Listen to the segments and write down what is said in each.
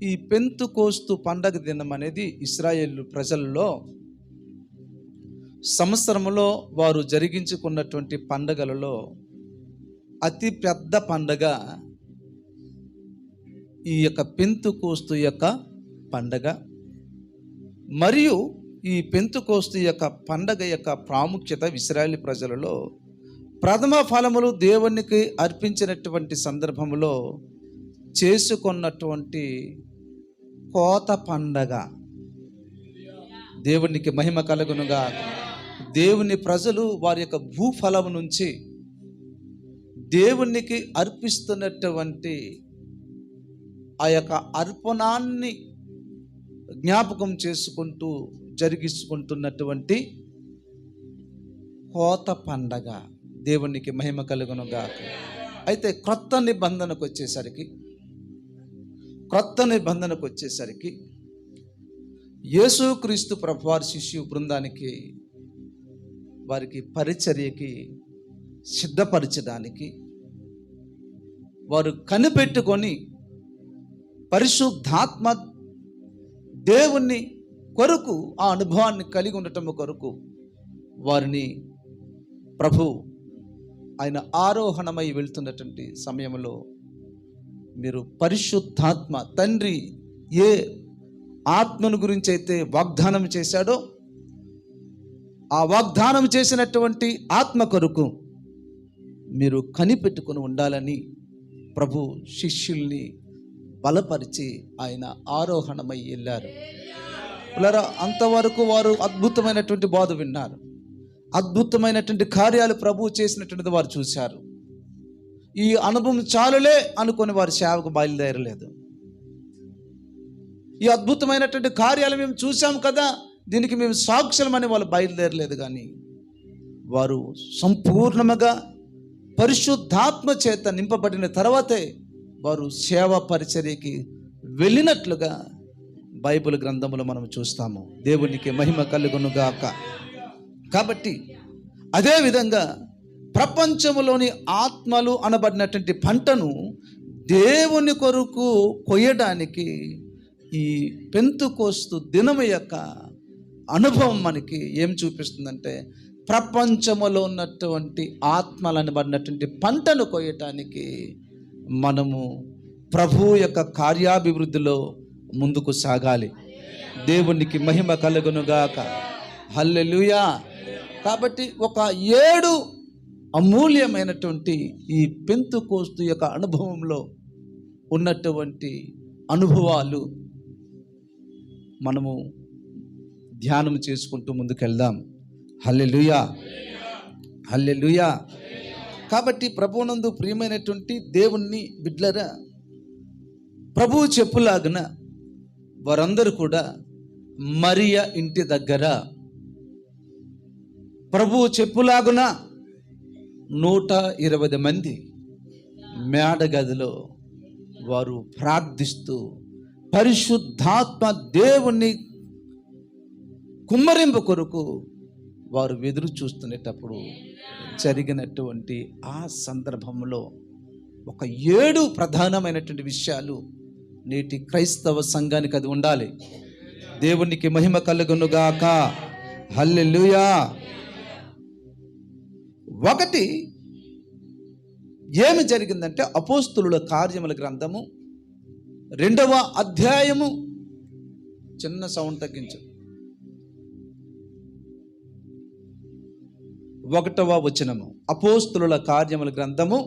ఈ పెంతుకోస్తు పండగ దినం అనేది ఇశ్రాయేలు ప్రజల్లో సంవత్సరంలో వారు జరిగించుకున్నటువంటి పండగలలో అతి పెద్ద పండగ ఈ యొక్క పెంతుకోస్తు యొక్క పండగ. మరియు ఈ పెంతుకోస్తు యొక్క పండగ యొక్క ప్రాముఖ్యత ఇశ్రాయేలు ప్రజలలో ప్రథమ ఫలములు దేవునికి అర్పించినటువంటి సందర్భంలో చేసుకున్నటువంటి కోత పండగ. దేవునికి మహిమ కలుగునుగా. దేవుని ప్రజలు వారి యొక్క భూఫలం నుంచి దేవునికి అర్పిస్తున్నటువంటి ఆ యొక్క అర్పణాన్ని జ్ఞాపకం చేసుకుంటూ జరిగించుకుంటున్నటువంటి కోత పండగ. దేవునికి మహిమ కలుగునుగా. అయితే క్రొత్త నిబంధనకు వచ్చేసరికి యేసుక్రీస్తు ప్రభువారి శిష్యు బృందానికి వారికి పరిచర్యకి సిద్ధపరచడానికి వారు కనిపెట్టుకొని పరిశుద్ధాత్మ దేవుని కొరకు ఆ అనుభవాన్ని కలిగి ఉండటం కొరకు వారిని ప్రభు ఆయన ఆరోహణమై వెళ్తున్నటువంటి సమయంలో మీరు పరిశుద్ధాత్మ తండ్రి ఏ ఆత్మను గురించి అయితే వాగ్దానం చేశాడో ఆ వాగ్దానం చేసినటువంటి ఆత్మ కొరకు మీరు కనిపెట్టుకుని ఉండాలని ప్రభు శిష్యుల్ని బలపరిచి ఆయన ఆరోహణమై వెళ్ళారు. అంతవరకు వారు అద్భుతమైనటువంటి బోధ విన్నారు, అద్భుతమైనటువంటి కార్యాలు ప్రభు చేసినటువంటిది వారు చూశారు. ఈ అనుభవం చాలులే అనుకుని వారి సేవకు బయలుదేరలేదు. ఈ అద్భుతమైనటువంటి కార్యాలు మేము చూసాం కదా, దీనికి మేము సాక్షులమని వాళ్ళు బయలుదేరలేదు. కానీ వారు సంపూర్ణముగా పరిశుద్ధాత్మ చేత నింపబడిన తర్వాతే వారు సేవా పరిచర్యకి వెళ్ళినట్లుగా బైబిల్ గ్రంథములో మనం చూస్తాము. దేవునికి మహిమ కలుగునుగాక. కాబట్టి అదేవిధంగా ప్రపంచంలోని ఆత్మలు అనబడినటువంటి పంటను దేవుని కొరకు కొయ్యడానికి ఈ పెంతుకోస్తు దినము యొక్క అనుభవం మనకి ఏం చూపిస్తుందంటే, ప్రపంచములో ఉన్నటువంటి ఆత్మలు అనబడినటువంటి పంటను కొయ్యటానికి మనము ప్రభు యొక్క కార్యాభివృద్ధిలో ముందుకు సాగాలి. దేవునికి మహిమ కలుగునుగాక. హల్లెలూయా. కాబట్టి ఒక 7 అమూల్యమైనటువంటి ఈ పెంతుకోస్తు యొక్క అనుభవంలో ఉన్నటువంటి అనుభవాలు మనము ధ్యానం చేసుకుంటూ ముందుకెళ్దాం. హల్లెలూయా, హల్లెలూయా. కాబట్టి ప్రభువునందు ప్రియమైనటువంటి దేవుని బిడ్డలారా, ప్రభువు చెప్పులాగున వారందరూ కూడా మరియ ఇంటి దగ్గర ప్రభువు చెప్పులాగున 120 మంది మేడ గదిలో వారు ప్రార్థిస్తూ పరిశుద్ధాత్మ దేవుని కుమ్మరింపు కొరకు వారు ఎదురు చూస్తునేటప్పుడు జరిగినటువంటి ఆ సందర్భంలో ఒక 7 ప్రధానమైనటువంటి విషయాలు నేటి క్రైస్తవ సంఘానికి అది ఉండాలి. దేవునికి మహిమ కలుగునుగాక. హల్లెలూయా. 1 ఏమి జరిగిందంటే, అపోస్తులుల కార్యముల గ్రంథము 2వ అధ్యాయము, చిన్న సౌండ్ తగ్గించు, 1వ వచనము. అపోస్తులుల కార్యముల గ్రంథము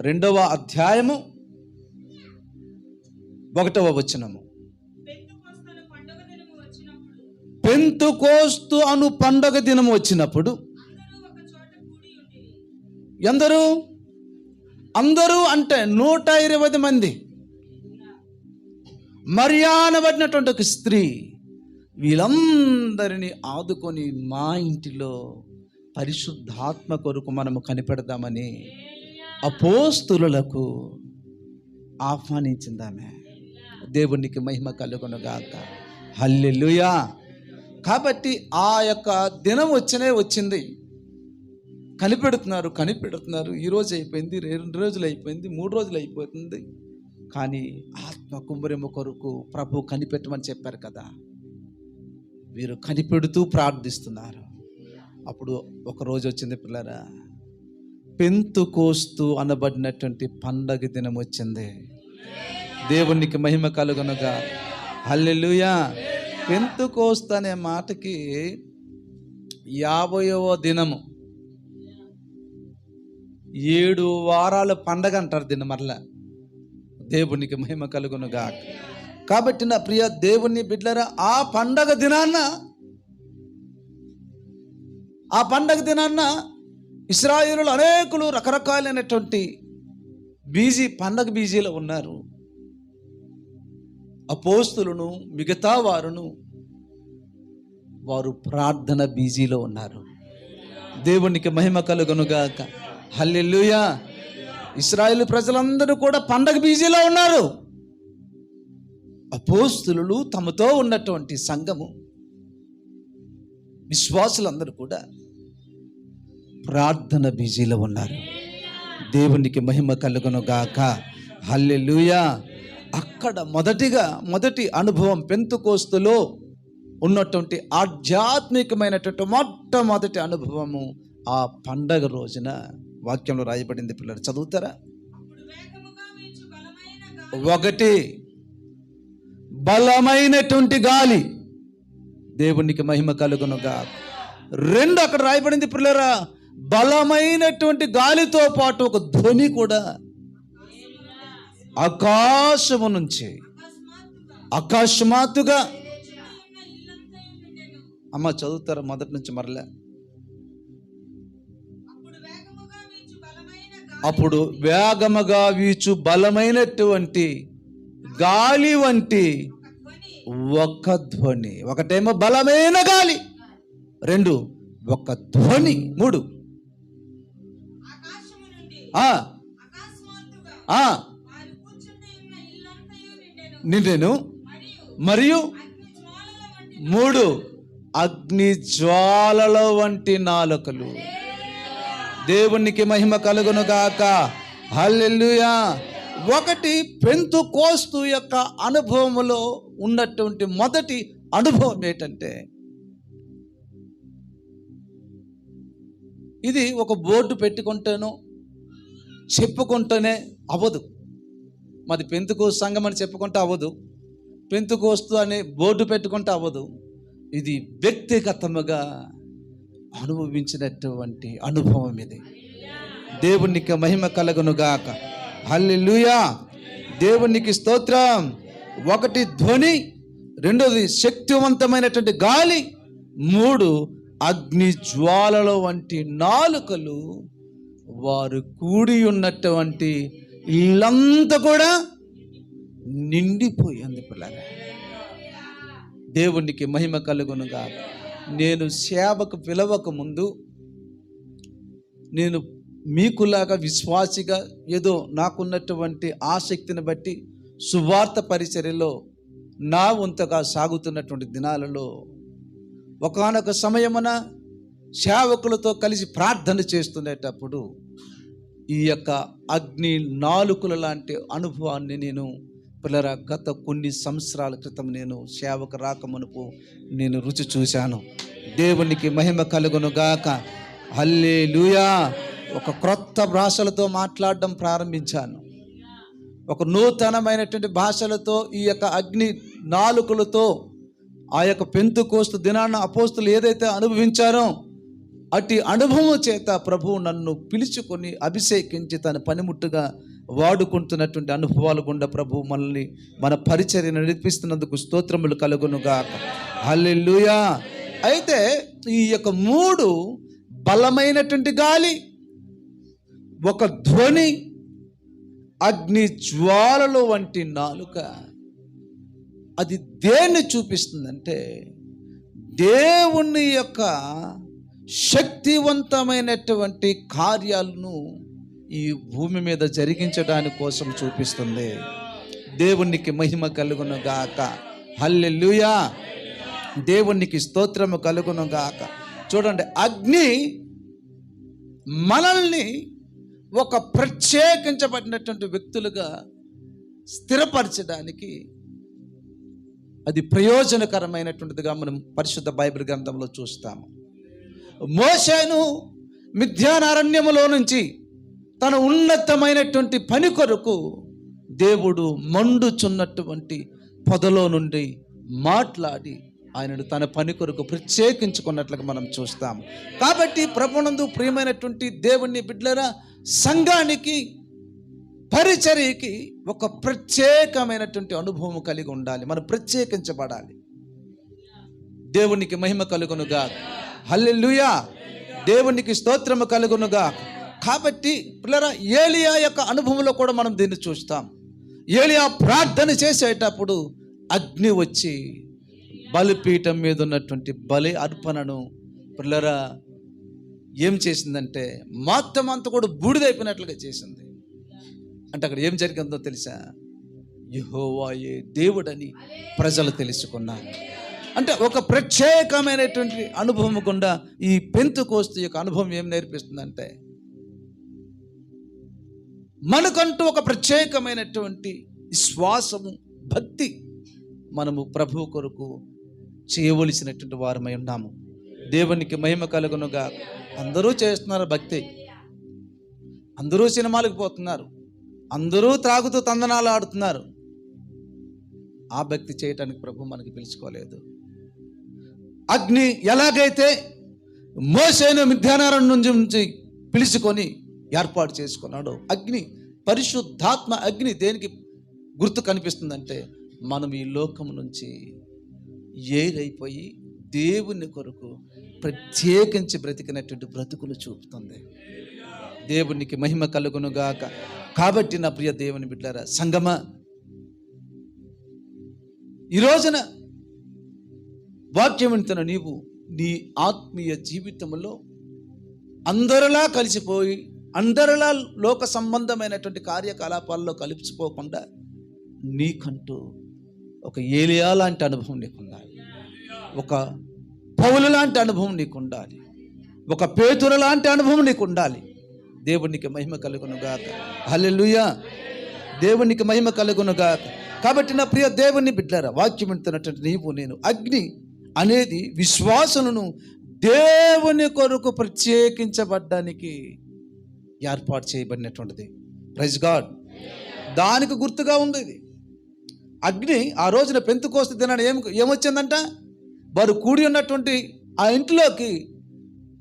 2వ అధ్యాయము 1వ వచనము. పెంతుకోస్తు అను పండగ దినము వచ్చినప్పుడు అందరూ అంటే 120 మంది, మరియానబడినటువంటి ఒక స్త్రీ, వీళ్ళందరినీ ఆదుకొని మా ఇంటిలో పరిశుద్ధాత్మ కొరకు మనము కనిపెడదామని అపోస్తులకు ఆహ్వానించిందామె. దేవునికి మహిమ కలుగునుగాక. హల్లెలూయా. కాబట్టి ఆ యొక్క దినం వచ్చింది. కనిపెడుతున్నారు. ఈరోజు అయిపోయింది, 2 రోజులు అయిపోయింది, 3 రోజులు అయిపోతుంది. కానీ ఆత్మ కుమ్మరిమ కొరకు ప్రభు కనిపెట్టమని చెప్పారు కదా, వీరు కనిపెడుతూ ప్రార్థిస్తున్నారు. అప్పుడు ఒక రోజు వచ్చింది పిల్లరా, పెంతుకోస్తు అనబడినటువంటి పండగ దినం వచ్చింది. దేవునికి మహిమ కలుగునుగా. హల్లెలూయా. పెంతుకోస్తు అనే మాటకి 50వ దినము, 7 వారాల పండగ అంటారు దీన్ని మరలా. దేవునికి మహిమ కలుగునుగా. కాబట్టి నా ప్రియ దేవుని బిడ్డలారా, ఆ పండగ దినాన్న ఇశ్రాయేలులు అనేకులు రకరకాలైనటువంటి పండగ బీజీలో ఉన్నారు. అపోస్తులను మిగతా వారు ప్రార్థన బీజీలో ఉన్నారు. దేవునికి మహిమ కలుగునుగాక. హల్లెలూయా. ఇశ్రాయేలు ప్రజలందరూ కూడా పండగ బీజీలో ఉన్నారు. అపోస్తులు తమతో ఉన్నటువంటి సంఘము విశ్వాసులందరూ కూడా ప్రార్థన బిజీలో ఉన్నారు. దేవునికి మహిమ కలుగునుగాక. హల్లెలూయా. అక్కడ మొదటి అనుభవం పెంతుకోస్తులో ఉన్నటువంటి ఆధ్యాత్మికమైనటువంటి మొట్టమొదటి అనుభవము ఆ పండగ రోజున వాక్యంలో రాయబడింది. పిల్లలు చదువుతారా? 1 బలమైనటువంటి గాలి. దేవునికి మహిమ కలుగునుగా. 2 అక్కడ రాయబడింది పిల్లరా, బలమైనటువంటి గాలితో పాటు ఒక ధ్వని కూడా ఆకాశము నుంచి అకస్మాత్తుగా. అమ్మ చదువుతారా మొదటి నుంచి మరలా? అప్పుడు వేగముగా వీచు బలమైనటువంటి గాలి వంటి ఒక ధ్వని. ఒకటేమో బలమైన గాలి, 2 ఒక ధ్వని, 3 నిండెను, మరియు 3 అగ్ని జ్వాలల వంటి నాలుకలు. దేవునికి మహిమ కలుగునుగాక. హల్లెలూయా. 1 పెంతుకోస్తు యొక్క అనుభవములో ఉన్నటువంటి మొదటి అనుభవం ఏంటంటే, ఇది ఒక బోర్డు పెట్టుకుంటేనో చెప్పుకుంటూనే అవ్వదు. మాది పెంతుకోస్తు సంఘం అని చెప్పుకుంటే అవ్వదు, పెంతుకోస్తు అనే బోర్డు పెట్టుకుంటే అవ్వదు. ఇది వ్యక్తిగతముగా అనుభవించినటువంటి అనుభవం ఇది. దేవునికి మహిమ కలుగునుగాక. హల్లెలూయా. దేవునికి స్తోత్రం. 1 ధ్వని, 2 శక్తివంతమైనటువంటి గాలి, 3 అగ్ని జ్వాలల వంటి నాలుకలు. వారు కూడి ఉన్నటువంటి ఇల్లంతా కూడా నిండిపోయింది పిల్లలు. దేవునికి మహిమ కలుగునుగా. నేను సేవకు పిలవక ముందు నేను మీకులాగా విశ్వాసిగా ఏదో నాకున్నటువంటి ఆసక్తిని బట్టి సువార్త పరిచర్యలో నా వంతుగా సాగుతున్నటువంటి దినాలలో ఒకానొక సమయమున సేవకులతో కలిసి ప్రార్థన చేస్తునేటప్పుడు ఈ యొక్క అగ్ని నాలుకల లాంటి అనుభవాన్ని నేను పిల్లరా గత కొన్ని సంవత్సరాల క్రితం నేను సేవకు రాకమునుపు నేను రుచి చూశాను. దేవునికి మహిమ కలుగునుగాక. హల్లెలూయా. ఒక క్రొత్త భాషలతో మాట్లాడడం ప్రారంభించాను. ఒక నూతనమైనటువంటి భాషలతో ఈ యొక్క అగ్ని నాలుకలతో ఆ యొక్క పెంతుకోస్తు దినాన అపోస్తులు ఏదైతే అనుభవించారో అట్టి అనుభవం చేత ప్రభువు నన్ను పిలుచుకొని అభిషేకించి తన పనిముట్టుగా వాడుకుంటున్నటువంటి అనుభవాలు గుండా ప్రభు మనల్ని మన పరిచర్యను నడిపిస్తున్నందుకు స్తోత్రములు కలుగునుగాక. హల్లెలూయా. అయితే ఈ యొక్క 3 బలమైనటువంటి గాలి, ఒక ధ్వని, అగ్ని జ్వాలలు వంటి నాలుక, అది దేన్ని చూపిస్తుందంటే దేవుని యొక్క శక్తివంతమైనటువంటి కార్యాలను ఈ భూమి మీద జరిగించడానికి కోసం చూపిస్తుంది. దేవునికి మహిమ కలుగునుగాక. హల్లెలూయా. దేవునికి స్తోత్రము కలుగునుగాక. చూడండి, అగ్ని మనల్ని ఒక ప్రత్యేకించబడినటువంటి వ్యక్తులుగా స్థిరపరచడానికి అది ప్రయోజనకరమైనటువంటిదిగా మనం పరిశుద్ధ బైబిల్ గ్రంథంలో చూస్తాము. మోషేను మిథ్యానారణ్యములో నుంచి తన ఉన్నతమైనటువంటి పని కొరకు దేవుడు మండుచున్నటువంటి పొదలో నుండి మాట్లాడి ఆయనను తన పని కొరకు ప్రత్యేకించుకున్నట్లుగా మనం చూస్తాము. కాబట్టి ప్రభునందు ప్రియమైనటువంటి దేవుని బిడ్డలారా, సంఘానికి పరిచర్యకి ఒక ప్రత్యేకమైనటువంటి అనుభవం కలిగి ఉండాలి. మనం ప్రత్యేకించబడాలి. దేవునికి మహిమ కలుగునుగా. హల్లెలూయా. దేవునికి స్తోత్రము కలుగునుగా. కాబట్టి పిల్లరా, ఏలియా యొక్క అనుభవంలో కూడా మనం దీన్ని చూస్తాం. ఏలియా ప్రార్థన చేసేటప్పుడు అగ్ని వచ్చి బలిపీఠం మీద ఉన్నటువంటి బలి అర్పణను పిల్లరా ఏం చేసిందంటే మొత్తం అంతా కూడా బూడిదైపోయినట్లుగా చేసింది. అంటే అక్కడ ఏం జరిగిందో తెలుసా? యెహోవాయే దేవుడని ప్రజలు తెలుసుకున్నారు. అంటే ఒక ప్రత్యేకమైనటువంటి అనుభవం గుండా ఈ పెంతెకోస్తు యొక్క అనుభవం ఏం నేర్పిస్తుందంటే, మనకంటూ ఒక ప్రత్యేకమైనటువంటి విశ్వాసము, భక్తి మనము ప్రభువు కొరకు చేయవలసినటువంటి వారమై ఉన్నాము. దేవునికి మహిమ కలుగునుగా. అందరూ చేస్తున్నారు భక్తి, అందరూ సినిమాలకు పోతున్నారు, అందరూ త్రాగుతూ తందనాలు ఆడుతున్నారు. ఆ భక్తి చేయటానికి ప్రభు మనకి పిలుచుకోలేదు. అగ్ని ఎలాగైతే మోషేను మిథ్యానారణ్యం నుంచి పిలుచుకొని ఏర్పాటు చేసుకున్నాడు, అగ్ని, పరిశుద్ధాత్మ అగ్ని దేనికి గుర్తు కనిపిస్తుందంటే, మనం ఈ లోకం నుంచి ఏరైపోయి దేవుని కొరకు ప్రత్యేకించి బ్రతికినటువంటి బ్రతుకులు చూపుతుంది. దేవునికి మహిమ కలుగునుగాక. కాబట్టి నా ప్రియ దేవుని బిడ్డలారా, సంగమా, ఈ రోజున వాక్యం వింటున్న నీవు నీ ఆత్మీయ జీవితంలో అందరిలా కలిసిపోయి, అందరిలా లోక సంబంధమైనటువంటి కార్యకలాపాల్లో కలిసిపోకుండా నీకంటూ ఒక ఏలియా లాంటి అనుభవం నీకు ఉండాలి, ఒక పౌలు లాంటి అనుభవం నీకు ఉండాలి, ఒక పేతురు లాంటి అనుభవం నీకు ఉండాలి. దేవునికి మహిమ కలుగునుగాక. హల్లెలూయా. దేవునికి మహిమ కలుగునుగాక. కాబట్టి నా ప్రియ దేవుని బిడ్డలారా, వాక్యం వింటున్నటువంటి నీవు నేను, అగ్ని అనేది విశ్వాసులను దేవుని కొరకు ప్రత్యేకించబడ్డానికి ఏర్పాటు చేయబడినటువంటిది. Praise God. దానికి గుర్తుగా ఉంది ఇది. అగ్ని ఆ రోజున పెంతెకోస్తు దినాన ఏమొచ్చిందంట? వారు కూడి ఉన్నటువంటి ఆ ఇంట్లోకి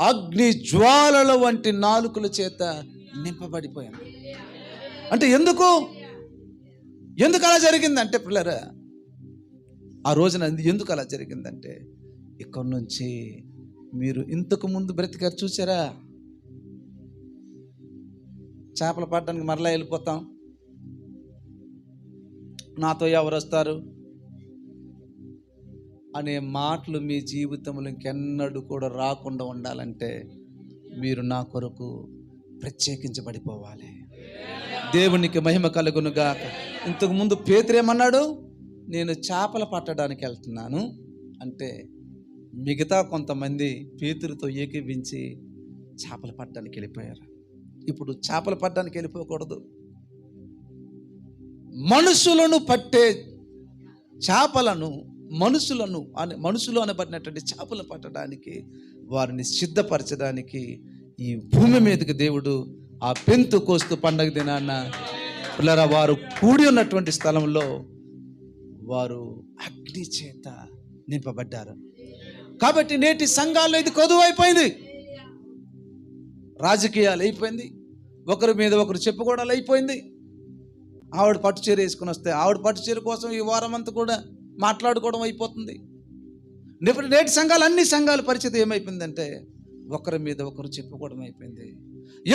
అగ్ని జ్వాలల వంటి నాలుకల చేత నింపబడిపోయింది. అంటే ఎందుకు అలా జరిగిందంటే పిల్లరా, ఆ రోజున ఎందుకు అలా జరిగిందంటే, ఇక్కడ నుంచి మీరు ఇంతకు ముందు బ్రతికారు చూసారా, చేపలు పట్టడానికి మరలా వెళ్ళిపోతాం, నాతో ఎవరు వస్తారు అనే మాటలు మీ జీవితంలో ఇంకెన్నడూ కూడా రాకుండా ఉండాలంటే మీరు నా కొరకు ప్రత్యేకించబడిపోవాలి. దేవునికి మహిమ కలుగునుగాక. ఇంతకుముందు పేతురు ఏమన్నాడు? నేను చేపలు పట్టడానికి వెళ్తున్నాను అంటే మిగతా కొంతమంది పేతురుతో ఏకీవించి చేపలు పట్టడానికి వెళ్ళిపోయారు. ఇప్పుడు చేపలు పట్టడానికి వెళ్ళిపోకూడదు. మనుషులను పట్టే చేపలను, మనుషులు అనబడినటువంటి చేపలు పట్టడానికి వారిని సిద్ధపరచడానికి ఈ భూమి మీదకి దేవుడు ఆ పెంతెకోస్తు పండగ దినాన పిల్లరా వారు కూడి ఉన్నటువంటి స్థలంలో వారు అగ్ని చేత నింపబడ్డారు. కాబట్టి నేటి సంఘాల్లో ఇది కొదువైపోయింది, రాజకీయాలు అయిపోయింది, ఒకరి మీద ఒకరు చెప్పుకోవడాలు అయిపోయింది. ఆవిడ పట్టు చీర వేసుకుని వస్తే ఆవిడ పట్టు చీర కోసం ఈ వారం అంతా కూడా మాట్లాడుకోవడం అయిపోతుంది. నేటి సంఘాలు, అన్ని సంఘాల పరిస్థితి ఏమైపోయిందంటే ఒకరి మీద ఒకరు చెప్పుకోవడం అయిపోయింది.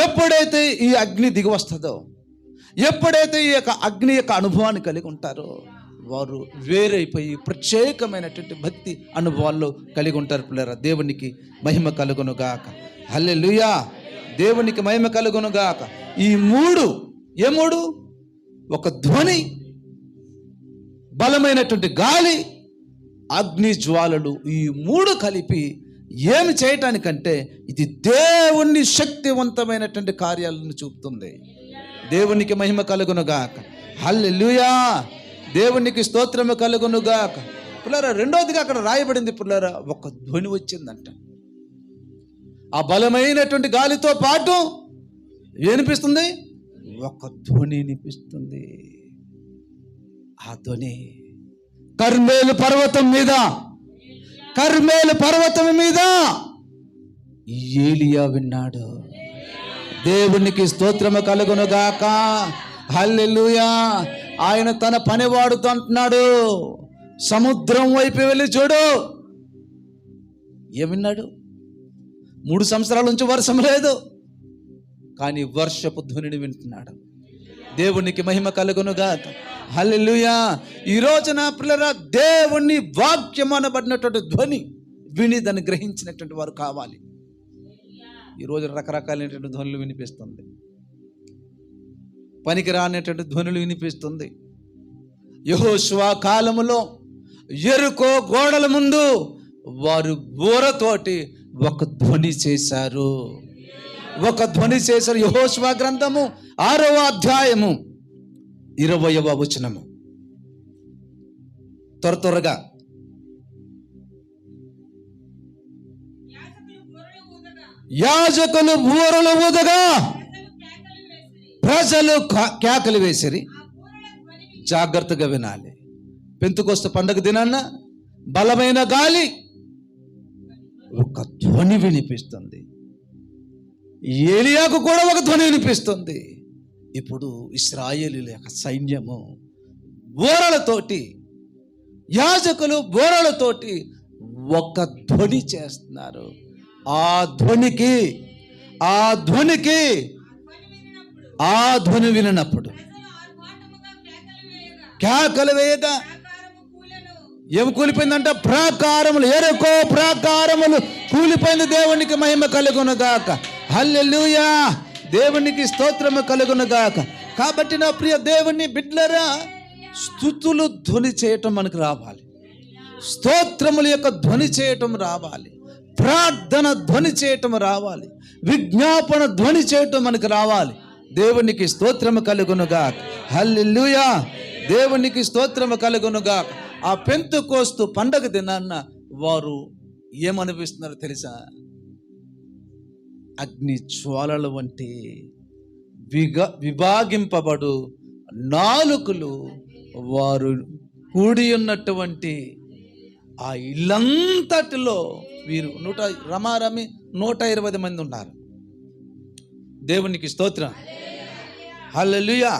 ఎప్పుడైతే ఈ అగ్ని దిగి వస్తుందో, ఎప్పుడైతే ఈ యొక్క అగ్ని యొక్క అనుభవాన్ని కలిగి ఉంటారో వారు వేరైపోయి ప్రత్యేకమైనటువంటి భక్తి అనుభవాల్లో కలిగి ఉంటారు. పిల్లరా, దేవునికి మహిమ కలుగునుగాక. హల్లెలూయా. దేవునికి మహిమ కలుగునుగాక. ఈ మూడు, ఏ మూడు? ఒక ధ్వని, బలమైనటువంటి గాలి, అగ్ని జ్వాలలు, ఈ మూడు కలిపి ఏమి చేయటానికంటే ఇది దేవుని శక్తివంతమైనటువంటి కార్యాలను చూపుతుంది. దేవునికి మహిమ కలుగునుగాక. హల్లెలూయా, దేవునికి స్తోత్రము కలుగునుగాక. పుల్లారా, రెండోదిగా అక్కడ రాయబడింది పుల్లారా, ఒక ధ్వని వచ్చిందంట. ఆ బలమైనటువంటి గాలితో పాటు వినిపిస్తుంది, ఒక ధ్వని వినిపిస్తుంది. ఆ ధ్వని కర్మేలు పర్వతం మీద ఏలియా విన్నాడు. దేవునికి స్తోత్రము కలుగునుగాక. హల్లెలూయా. ఆయన తన పనివాడుతో అంటున్నాడు, సముద్రం వైపు వెళ్ళి చూడు. ఏమిన్నాడు? 3 సంవత్సరాల నుంచి వర్షం లేదు, కానీ వర్షపు ధ్వనిని వింటున్నాడు. దేవునికి మహిమ కలుగునుగాక. హల్లెలూయా. ఈ రోజున పిల్లరా, దేవుని వాక్యం అనబడినటువంటి ధ్వని విని దాన్ని గ్రహించినటువంటి వారు కావాలి. ఈరోజు రకరకాలైనటువంటి ధ్వనులు వినిపిస్తుంది, పనికి రానటువంటి ధ్వనులు వినిపిస్తుంది. యెహోషువ కాలములో యెరికో గోడల ముందు వారు బూరతోటి ఒక ధ్వని చేశారు. యెహోషువ గ్రంథము 6వ అధ్యాయము 20వ వచనము. త్వరగా యాజకులు బూరలు ఊదగా ప్రజలు కేకలు వేసిరి. జాగ్రత్తగా వినాలి. పెంతెకొస్తు పండగ దినాన్న బలమైన గాలి, ఒక ధ్వని వినిపిస్తుంది. ఏలియాకు కూడా ఒక ధ్వని వినిపిస్తుంది. ఇప్పుడు ఇశ్రాయేలీయుల యొక్క సైన్యము బూరలతోటి, యాజకులు బూరలతోటి ఒక ధ్వని చేస్తున్నారు. ఆ ధ్వని వినప్పుడు కేకలు వేయగా ఏమి కూలిపోయిందంట? ప్రాకారములు, యెరికో ప్రాకారములు కూలిపోయింది. దేవునికి మహిమ కలుగునుగాక. హల్లెలూయా. దేవునికి స్తోత్రము కలుగునుగాక. కాబట్టి నా ప్రియ దేవుని బిడ్డలారా, స్తుతులు ధ్వని చేయటం మనకు రావాలి, స్తోత్రముల యొక్క ధ్వని చేయటం రావాలి, ప్రార్థన ధ్వని చేయటం రావాలి, విజ్ఞాపన ధ్వని చేయటం మనకు రావాలి. దేవునికి స్తోత్రము కలుగునుగాక. హల్లెలూయా. దేవునికి స్తోత్రము కలుగునుగాక. ఆ పెంతెకొస్తు పండగ దినాన్న వారు ఏమనిపిస్తున్నారో తెలుసా? అగ్ని జ్వాలల వంటి విభాగింపబడు నాలుకలు వారు కూడి ఉన్నటువంటి ఆ ఇల్లంతటిలో వీరు 120 మంది ఉన్నారు. దేవునికి స్తోత్రం. హల్లెలూయా.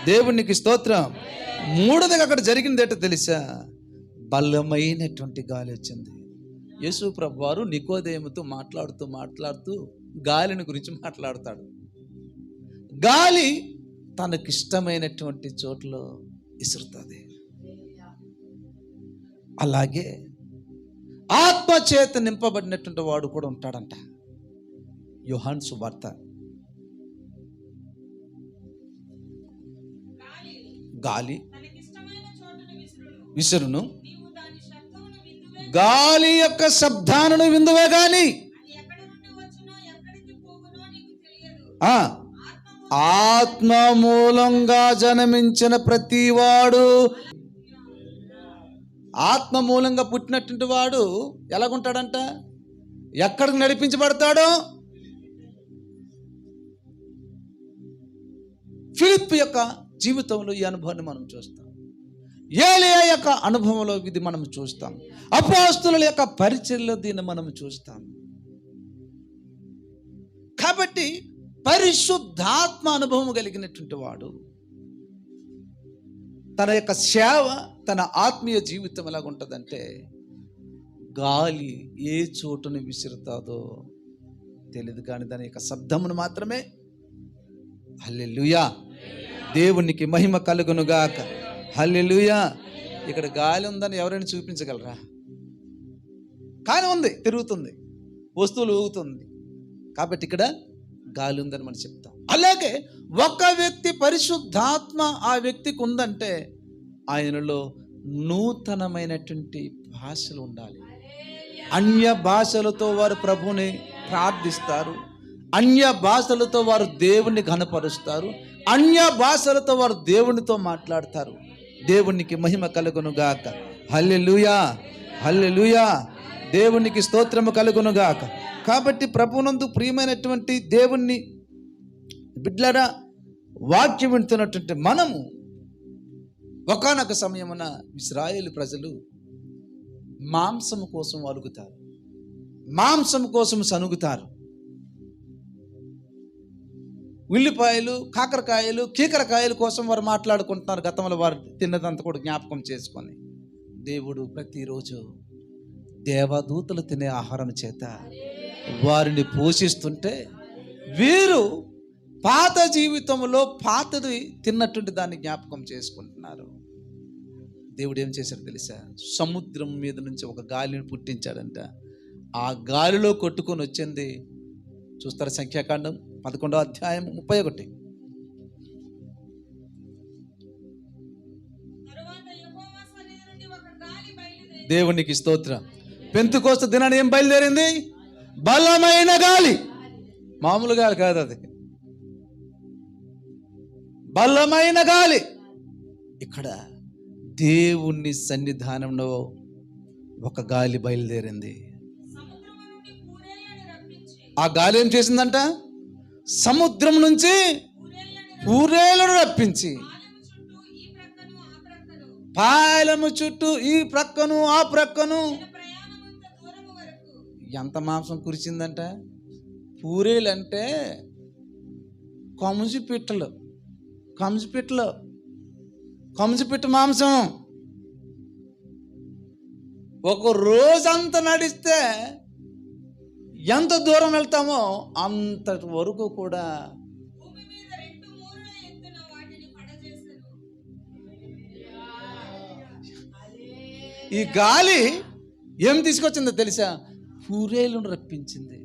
దేవునికి స్తోత్రం. మూడోదిగా అక్కడ జరిగింది ఏంటో తెలుసా? బలమైనటువంటి గాలి వచ్చింది. యేసు ప్రభువు వారు నికోదేముతో మాట్లాడుతూ గాలిని గురించి మాట్లాడతాడు. గాలి తనకిష్టమైనటువంటి చోట్ల విసురుతుంది. అలాగే ఆత్మచేత నింపబడినటువంటి వాడు కూడా ఉంటాడంట. యోహాను సువార్త గాలి విసురును, గాలి యొక్క శబ్దాలను విందువే గాని ఆత్మ మూలంగా జన్మించిన ప్రతివాడు, ఆత్మ మూలంగా పుట్టినటువంటి వాడు ఎలాగుంటాడంట? ఎక్కడికి నడిపించబడతాడో? ఫిలిప్ యొక్క జీవితంలో ఈ అనుభవాన్ని మనం చూస్తాం. ఏలియా యొక్క అనుభవంలో ఇది మనం చూస్తాం. అపోస్తలుల యొక్క పరిచర్యలో దీన్ని మనం చూస్తాం. కాబట్టి పరిశుద్ధాత్మ అనుభవం కలిగినటువంటి వాడు తన యొక్క సేవ, తన ఆత్మీయ జీవితం ఎలాగుంటుందంటే, గాలి ఏ చోటును విసురుతాదో తెలియదు, కానీ దాని యొక్క శబ్దమును మాత్రమే. హల్లెలూయా. దేవునికి మహిమ కలుగునుగాక. హల్లెలూయా. ఇక్కడ గాలి ఉందని ఎవరైనా చూపించగలరా? కానీ ఉంది, తిరుగుతుంది, వస్తువులు ఊగుతుంది. కాబట్టి ఇక్కడ గాలి ఉందని మనం చెప్తాం. అలాగే ఒక వ్యక్తి పరిశుద్ధాత్మ ఆ వ్యక్తికి ఉందంటే ఆయనలో నూతనమైనటువంటి భాషలు ఉండాలి. అన్య భాషలతో వారు ప్రభుని ప్రార్థిస్తారు, అన్య భాషలతో వారు దేవుని ఘనపరుస్తారు. అన్య భాషలతో వారు దేవునితో మాట్లాడతారు. దేవునికి మహిమ కలుగును గాక. హల్లెలూయా, హల్లెలూయా. దేవునికి స్తోత్రము కలుగును గాక. కాబట్టి ప్రభువునందు ప్రియమైనటువంటి దేవుణ్ణి బిడ్డలారా, వాక్యం వింటున్నటువంటి మనము ఒకానొక సమయమున ఇశ్రాయేలు ప్రజలు మాంసము కోసం అలుగుతారు, మాంసం కోసం సనుగుతారు. ఉల్లిపాయలు, కాకరకాయలు, కీకరకాయల కోసం వారు మాట్లాడుకుంటున్నారు. గతంలో వారు తిన్నదంతా కూడా జ్ఞాపకం చేసుకొని, దేవుడు ప్రతిరోజు దేవదూతలు తినే ఆహారం చేత వారిని పోషిస్తుంటే వీరు పాత జీవితంలో పాతది తిన్నటువంటి దాన్ని జ్ఞాపకం చేసుకుంటున్నారు. దేవుడు ఏం చేశాడు తెలుసా? సముద్రం మీద నుంచి ఒక గాలిని పుట్టించాడంట. ఆ గాలిలో కొట్టుకొని వచ్చింది, చూస్తారా, సంఖ్యాకాండం 11వ అధ్యాయం 31. దేవునికి స్తోత్రం. పెంతెకోస్తు దినాన్ని ఏం బయలుదేరింది? బలమైన గాలి. మామూలు గాలి కాదు, అది బలమైన గాలి. ఇక్కడ దేవుని సన్నిధానంలో ఒక గాలి బయలుదేరింది. ఆ గాలి ఏం చేసిందంట? సముద్రం నుంచి పూరేలను రప్పించి పాయలము చుట్టూ ఈ ప్రక్కను ఆ ప్రక్కను ఎంత మాంసం కురిచిందంట. పూరేలు అంటే కంజుపిట్టలు, కంజుపిట్ట మాంసం. ఒక రోజంతా నడిస్తే ఎంత దూరం వెళ్తామో అంతటి వరకు కూడా ఈ గాలి ఏం తీసుకొచ్చిందో తెలుసా? పూరేలను రప్పించింది.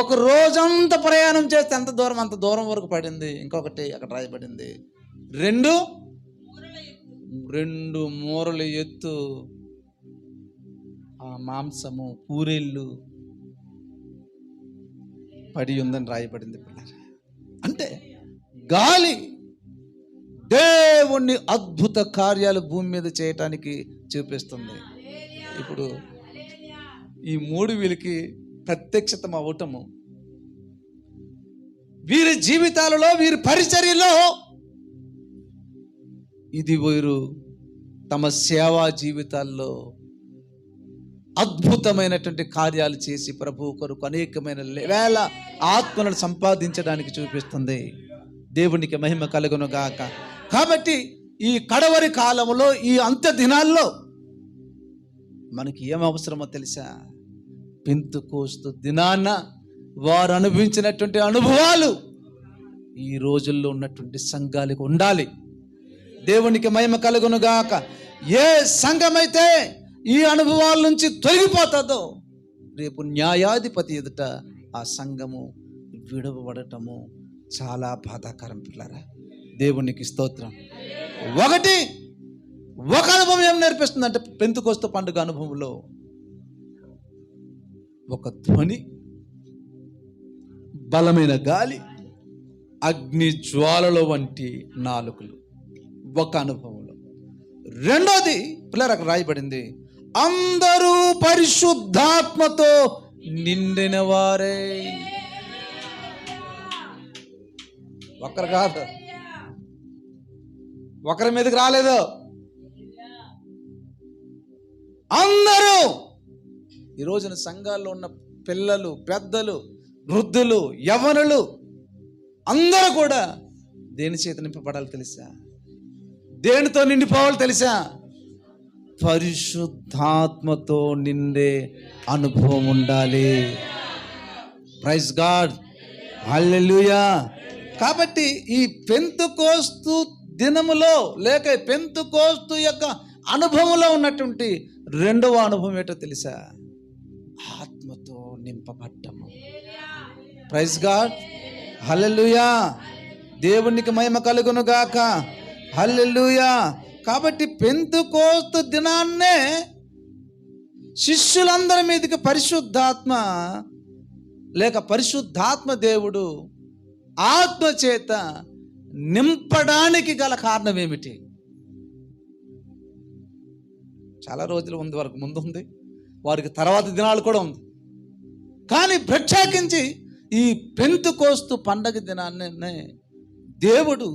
ఒక రోజంతా ప్రయాణం చేస్తే ఎంత దూరం, అంత దూరం వరకు పడింది. ఇంకొకటి అక్కడ రాయబడింది, రెండు మూరల ఎత్తు ఆ మాంసము, పూరేళ్ళు పడి ఉందని రాయబడింది. అంటే గాలి దేవుణ్ణి అద్భుత కార్యాలు భూమి మీద చేయటానికి చూపిస్తుంది. ఇప్పుడు ఈ 3 వీళ్ళకి ప్రత్యక్షతం అవటము, వీరి జీవితాలలో, వీరి పరిచర్యలో ఇది వీరు తమ సేవా జీవితాల్లో అద్భుతమైనటువంటి కార్యాలు చేసి ప్రభు కొరకు అనేకమైన వేల ఆత్మలను సంపాదించడానికి చూపిస్తుంది. దేవునికి మహిమ కలుగును గాక. కాబట్టి ఈ కడవరి కాలంలో, ఈ అంత్య దినాల్లో మనకి ఏం అవసరమో తెలుసా? పెంతెకోస్తు దినాన వారు అనుభవించినటువంటి అనుభవాలు ఈ రోజుల్లో ఉన్నటువంటి సంఘాలకు ఉండాలి. దేవునికి మహిమ కలుగును గాక. ఏ సంఘమైతే ఈ అనుభవాల నుంచి తొలగిపోతుందో రేపు న్యాయాధిపతి ఎదుట ఆ సంఘము విడవబడటము చాలా బాధాకరం. పిల్లరా, దేవునికి స్తోత్రం. ఒక అనుభవం ఏం నేర్పిస్తుందంటే, పెంతెకోస్తు పండుగ అనుభవంలో ఒక ధ్వని, బలమైన గాలి, అగ్ని జ్వాలల వంటి నాలుకలు ఒక అనుభవంలో. రెండోది పిల్లలు అక్కడ రాయబడింది, అందరూ పరిశుద్ధాత్మతో నిండిన వారే. ఒకరు కాదు, ఒకరి మీదకి రాలేదు, అందరూ. ఈ రోజున సంఘాల్లో ఉన్న పిల్లలు, పెద్దలు, వృద్ధులు, యవ్వనులు అందరూ కూడా దేని చేత నింపబడాలి తెలుసా? దేనితో నిండిపోవాలి తెలుసా? పరిశుద్ధాత్మతో నిండే అనుభవం ఉండాలి. ప్రైజ్ గాడ్, హల్లెలూయా. కాబట్టి ఈ పెంతెకోస్తు దినములో లేక పెంతెకోస్తు యొక్క అనుభవంలో ఉన్నటువంటి రెండవ అనుభవం ఏంటో తెలుసా? ఆత్మతో నింపబడ్డము. ప్రైజ్ గాడ్, హల్లెలూయా. దేవునికి మహిమ కలుగును గాక. హల్లెలూయా. కాబట్టి పెంతెకోస్తు దినాన్నే శిష్యులందరి మీదకి పరిశుద్ధాత్మ లేక పరిశుద్ధాత్మ దేవుడు ఆత్మ చేత నింపడానికి గల కారణం ఏమిటి? చాలా రోజులు ఉంది, వరకు ముందు ఉంది, వారికి తర్వాత దినాలు కూడా ఉంది. కానీ ప్రత్యేకించి ఈ పెంతెకోస్తు పండగ దినాన్నే దేవుడు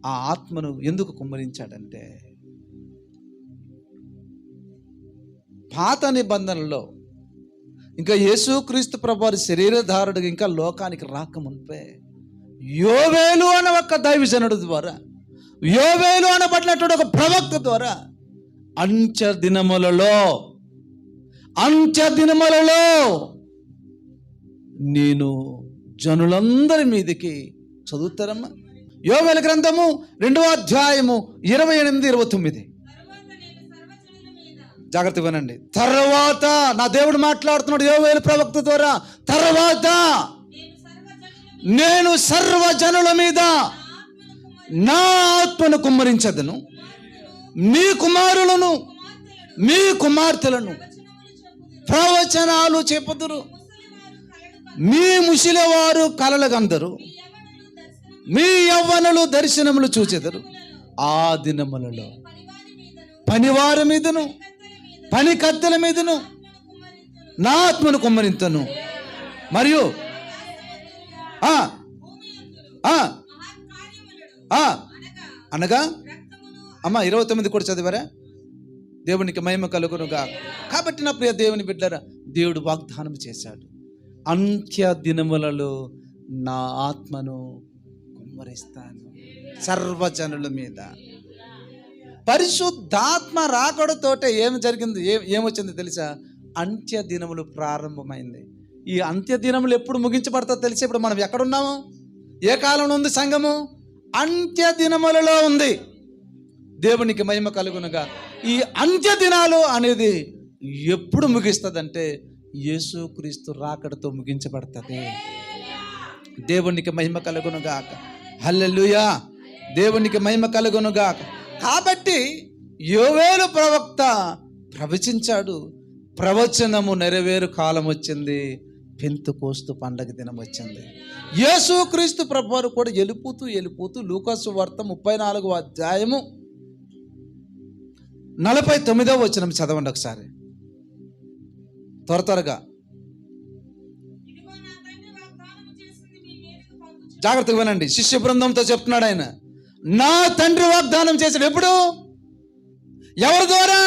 ఆ ఆత్మను ఎందుకు కుమ్మరించాడంటే, పాత నిబంధనలో ఇంకా యేసుక్రీస్తు ప్రభువారి శరీరధారుడిగా ఇంకా లోకానికి రాకముందే యోవేలు అనే ఒక దైవజనుడు ద్వారా, యోవేలు అనబడినటువంటి ఒక ప్రవక్త ద్వారా అంత్య దినములలో నేను జనులందరి మీదకి, చదువుతారమ్మా యోవేలు గ్రంథము 2వ అధ్యాయము 28-29. జాగ్రత్తగా వినండి. తర్వాత నా దేవుడు మాట్లాడుతున్నాడు యోవేలు ప్రవక్త ద్వారా, తర్వాత నేను సర్వజనుల మీద నా ఆత్మను కుమ్మరించదను, మీ కుమారులను మీ కుమార్తెలను ప్రవచనాలు చెప్పుదురు, మీ ముసలివారు కలలుగందరు, మీ యవ్వనులు దర్శనములు చూచెదరు. ఆ దినములలో పనివారి మీదను పని కత్తెల మీదను నా ఆత్మను కుమ్మరింతను, మరియు అనగా అమ్మ 29 కూడా చదివారా? దేవునికి మహిమ కలుగునుగా. కాబట్టి నా ప్రియ దేవుని బిడ్డలారా, దేవుడు వాగ్దానం చేశాడు, అంత్య దినములలో నా ఆత్మను కుమ్మరిస్తాను సర్వజనుల మీద. పరిశుద్ధాత్మ రాకడతోటే ఏమి జరిగింది, ఏమొచ్చింది తెలుసా? అంత్య దినములు ప్రారంభమైంది. ఈ అంత్య దినములు ఎప్పుడు ముగించబడతాయో తెలిసి, ఇప్పుడు మనం ఎక్కడున్నాము? ఏ కాలంలో ఉంది సంఘము? అంత్య దినములలో ఉంది. దేవునికి మహిమ కలుగునుగా. ఈ అంత్య దినాలు అనేది ఎప్పుడు ముగిస్తుందంటే యేసుక్రీస్తు రాకడతో ముగించబడుతుంది. దేవునికి మహిమ కలుగునుగాక. హల్లెలూయా. దేవునికి మహిమ కలుగునుగాక. కాబట్టి యోవేలు ప్రవక్త ప్రవచించాడు, ప్రవచనము నెరవేరు కాలం వచ్చింది, పెంతెకోస్తు పండగ దినం వచ్చింది. యేసుక్రీస్తు ప్రభువారు కూడా వెళ్ళిపోతూ లూకాసు వార్త 34వ అధ్యాయము 49వ వచనం చదవండి ఒకసారి త్వరగా. జాగ్రత్తగా వినండి. శిష్య బృందంతో చెప్తున్నాడు ఆయన, నా తండ్రి వాగ్దానం చేశాడు. ఎప్పుడు? ఎవరి ద్వారా?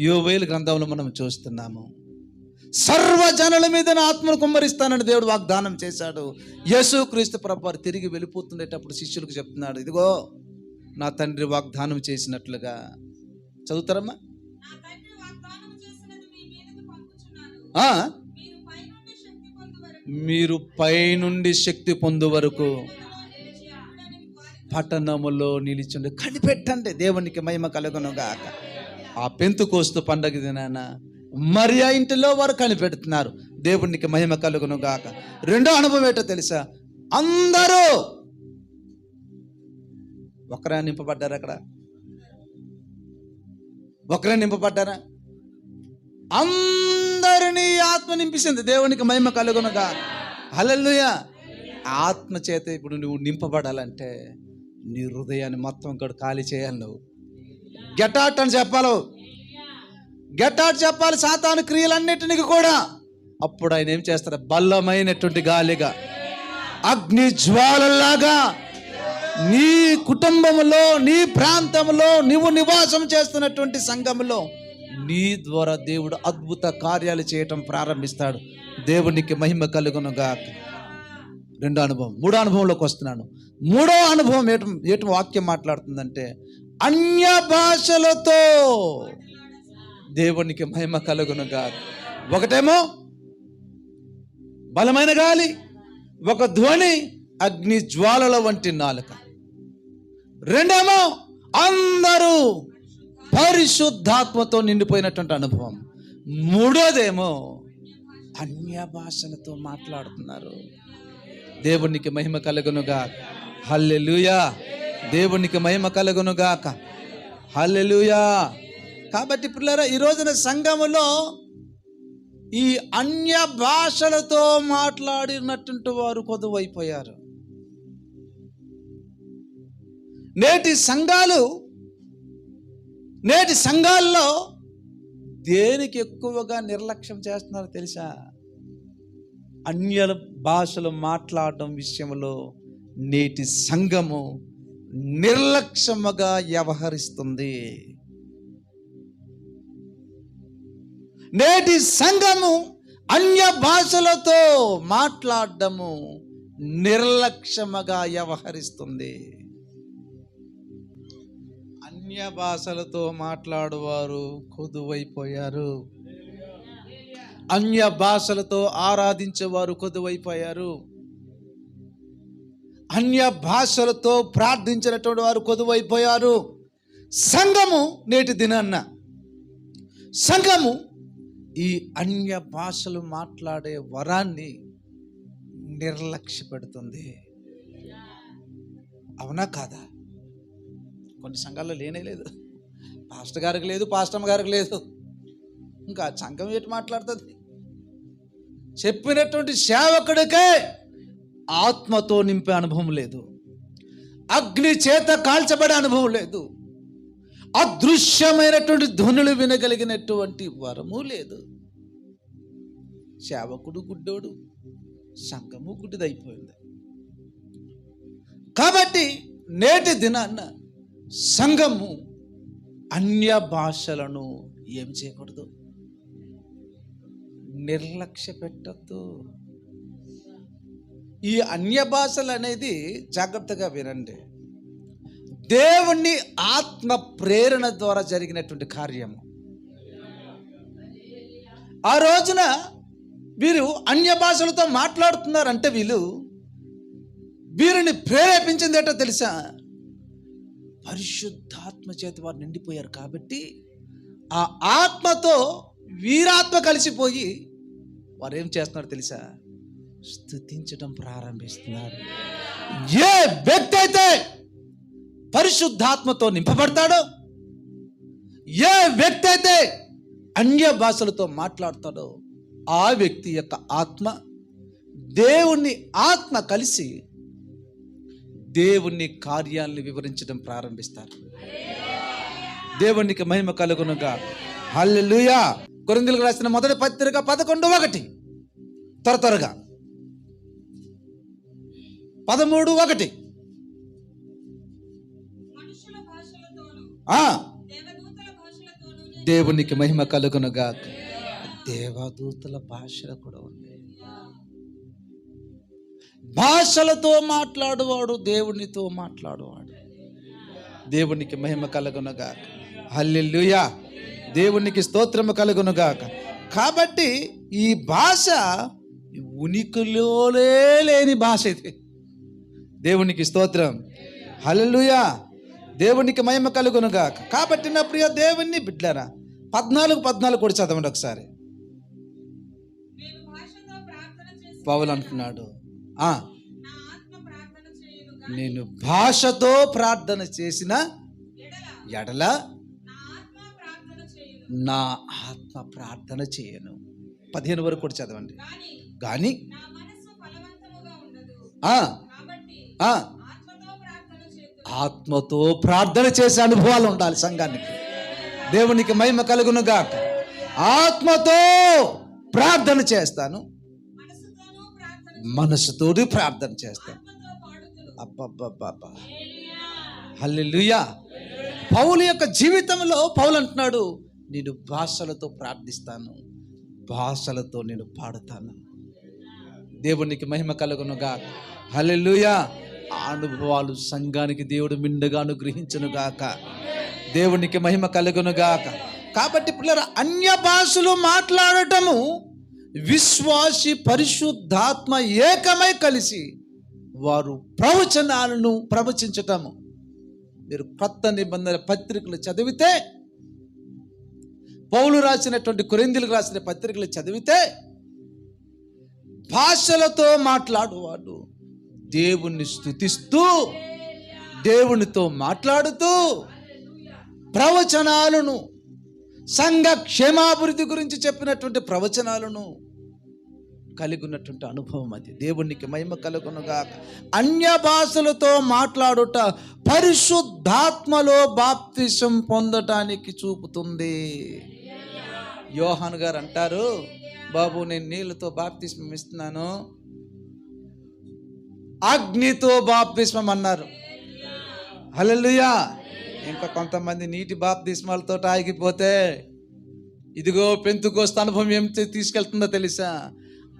యోవేలు గ్రంథంలో మనం చూస్తున్నాము. సర్వజనుల మీద నా ఆత్మను కుమ్మరిస్తానని దేవుడు వాగ్దానం చేశాడు. యేసుక్రీస్తు ప్రభువారు తిరిగి వెళ్ళిపోతుండేటప్పుడు శిష్యులకు చెప్తున్నాడు, ఇదిగో నా తండ్రి వాగ్దానం చేసినట్లుగా. చదువుతారమ్మా? మీరు పైనుండి శక్తి పొందు వరకు పట్టణములో నిలిచండి. కనిపెట్టండి. దేవునికి మహిమ కలుగునుగాక. ఆ పెంతెకోస్తు పండగ దినాన మరియా ఇంటిలో వారు కనిపెడుతున్నారు. దేవునికి మహిమ కలుగునుగాక. రెండో అనుభవం ఏంటో తెలుసా? అందరూ ఒకరే నింపబడ్డారు. అక్కడ ఒకరే నింపబడ్డారా? అందరినీ ఆత్మ నింపిస్తుంది. దేవునికి మహిమ కలుగునుగా. హల్లెలూయా. ఆత్మ చేత ఇప్పుడు నువ్వు నింపబడాలంటే నీ హృదయాన్ని మొత్తం కూడా ఖాళీ చేయాలి. నువ్వు గెట్ అవుట్ అని చెప్పాలి. గెట్ అవుట్ చెప్పాలి సాతాను క్రియలన్నిటికి కూడా. అప్పుడు ఆయన ఏం చేస్తాడు? బలమైనటువంటి గాలిగా, అగ్ని జ్వాలలాగా నీ కుటుంబంలో, నీ ప్రాంతంలో, నువ్వు నివాసం చేస్తున్నటువంటి సంఘంలో నీ ద్వారా దేవుడు అద్భుత కార్యాలు చేయటం ప్రారంభిస్తాడు. దేవునికి మహిమ కలుగునుగాక. రెండో అనుభవం. మూడో అనుభవంలోకి వస్తున్నాను. మూడో అనుభవం ఏట వాక్యం మాట్లాడుతుందంటే అన్య భాషలతో. దేవునికి మహిమ కలుగునుగాక. ఒకటేమో బలమైన గాలి, ఒక ధ్వని, అగ్ని జ్వాలల వంటి నాలుక. రెండేమో అందరూ పరిశుద్ధాత్మతో నిండిపోయినటువంటి అనుభవం. మూడోదేమో అన్య భాషలతో మాట్లాడుతున్నారు. దేవునికి మహిమ కలుగునుగాక. హల్లెలూయా. దేవునికి మహిమ కలుగునుగాక. హల్లెలూయా. కాబట్టి పిల్లరా, ఈ రోజున సంఘములో ఈ అన్య భాషలతో మాట్లాడినటువంటి వారు కొదువైపోయారు. నేటి సంఘాల్లో దేనికి ఎక్కువగా నిర్లక్ష్యం చేస్తున్నారో తెలుసా? అన్య భాషలు మాట్లాడడం విషయంలో నేటి సంఘము నిర్లక్ష్యముగా వ్యవహరిస్తుంది. నేటి సంఘము అన్య భాషలతో మాట్లాడము నిర్లక్ష్యముగా వ్యవహరిస్తుంది. అన్య భాషలతో మాట్లాడువారు కొదువైపోయారు. అన్య భాషలతో ఆరాధించేవారు కొదువైపోయారు. అన్య భాషలతో ప్రార్థించినటువంటి వారు కొదువైపోయారు. సంఘము నేటి దినాన్న ఈ అన్య భాషలు మాట్లాడే వరాన్ని నిర్లక్ష్య పెడుతుంది. అవునా కాదా? కొన్ని సంఘాల్లో లేనే లేదు. పాస్టర్ గారికి లేదు, పాస్టమ్మ గారికి లేదు. ఇంకా సంఘం ఏంటి మాట్లాడుతుంది? చెప్పినటువంటి సేవకుడికే ఆత్మతో నింపే అనుభవం లేదు, అగ్ని చేత కాల్చబడే అనుభవం లేదు, అదృశ్యమైనటువంటి ధ్వనులు వినగలిగినటువంటి వరము లేదు. సేవకుడు గుడ్డోడు, సంఘము గుడ్డిదైపోయింది. కాబట్టి నేటి దినాన్న సంఘము అన్య భాషలను ఏం చేయకూడదు? నిర్లక్ష్య పెట్టద్దు. ఈ అన్య భాషలు అనేది జాగ్రత్తగా వినండి, దేవుని ఆత్మ ప్రేరణ ద్వారా జరిగినటువంటి కార్యము. ఆ రోజున వీరు అన్య భాషలతో మాట్లాడుతున్నారంటే వీరిని ప్రేరేపించింది ఏంటో తెలుసా? పరిశుద్ధాత్మ చేత వారు నిండిపోయారు. కాబట్టి ఆ ఆత్మతో వీరాత్మ కలిసిపోయి వారు ఏం చేస్తున్నారు తెలుసా? స్తుతించడం ప్రారంభిస్తున్నారు. ఏ వ్యక్తి అయితే పరిశుద్ధాత్మతో నింపబడతాడో, ఏ వ్యక్తి అయితే అన్య భాషలతో మాట్లాడతాడో, ఆ వ్యక్తి యొక్క ఆత్మ దేవుని ఆత్మ కలిసి దేవుని కార్యాలను వివరించడం ప్రారంభిస్తారు. దేవునికి మహిమ కలుగునుగా. హల్లెలూయా. కొరింథీయులకు రాసిన మొదటి పత్రిక 11:1 త్వరగా 13:1 దేవునికి మహిమ కలుగునుగా. దేవదూతల భాషలు కూడా ఉంది. భాషలతో మాట్లాడువాడు దేవునితో మాట్లాడువాడు. దేవునికి మహిమ కలుగునుగా. హల్లెలూయా. దేవునికి స్తోత్రము కలుగునుగాక. కాబట్టి ఈ భాష ఉనికిలోనే లేని భాష ఇది. దేవునికి స్తోత్రం. హల్లెలూయా. దేవునికి మహిమ కలుగునుగాక. కాబట్టి నా ప్రియ దేవుని బిడ్డలారా, 14 కూడా చదవండి ఒకసారి. పౌలు అంటున్నాడు, నేను భాషతో ప్రార్థన చేసిన ఎడల నా ఆత్మ ప్రార్థన చేయను. 15 వరకు కూడా చదవండి. కానీ ఆత్మతో ప్రార్థన చేసే అనుభవాలు ఉండాలి సంఘానికి. దేవునికి మహిమ కలుగునుగాక. ఆత్మతో ప్రార్థన చేస్తాను, మనసుతోటి ప్రార్థన చేస్తాను. అబ్బబ్బబ్బబ్బా. హల్లెలూయా. పౌలు యొక్క జీవితంలో పౌలు అంటున్నాడు, నేను భాషలతో ప్రార్థిస్తాను, భాషలతో నేను పాడుతాను. దేవునికి మహిమ కలుగునుగాక. హల్లెలూయా. అనుభవాలు సంఘానికి దేవుడు మిండుగా అనుగ్రహించునుగాక. దేవునికి మహిమ కలుగునుగాక. కాబట్టి పిల్లలు, అన్య భాషలు మాట్లాడటము విశ్వాసి పరిశుద్ధాత్మ ఏకమై కలిసి వారు ప్రవచనాలను ప్రవచించటము. మీరు కొత్త నిబంధన పత్రికలు చదివితే, పౌలు రాసినటువంటి కొరింథీయులకు రాసిన పత్రికలు చదివితే, భాషలతో మాట్లాడువాడు దేవుణ్ణి స్తుతిస్తూ, దేవునితో మాట్లాడుతూ ప్రవచనాలను, సంఘ క్షేమాభివృద్ధి గురించి చెప్పినటువంటి ప్రవచనాలను కలిగి ఉన్నటువంటి అనుభవం అది. దేవునికి మహిమ కలుగునుగా. అన్య భాషలతో మాట్లాడుట పరిశుద్ధాత్మలో బాప్తిసం పొందటానికి చూపుతుంది. యోహాను గారు అంటారు, బాబు నేను నీళ్ళతో బాప్తిస్మం ఇస్తున్నాను, అగ్నితో బాప్తిస్మం అన్నారు. హల్లెలూయా. ఇంకా కొంతమంది నీటి బాప్తిస్మాలతో ఆగిపోతే ఇదిగో పెంతెకోస్తు అనుభవం ఏం తీసుకెళ్తుందో తెలుసా?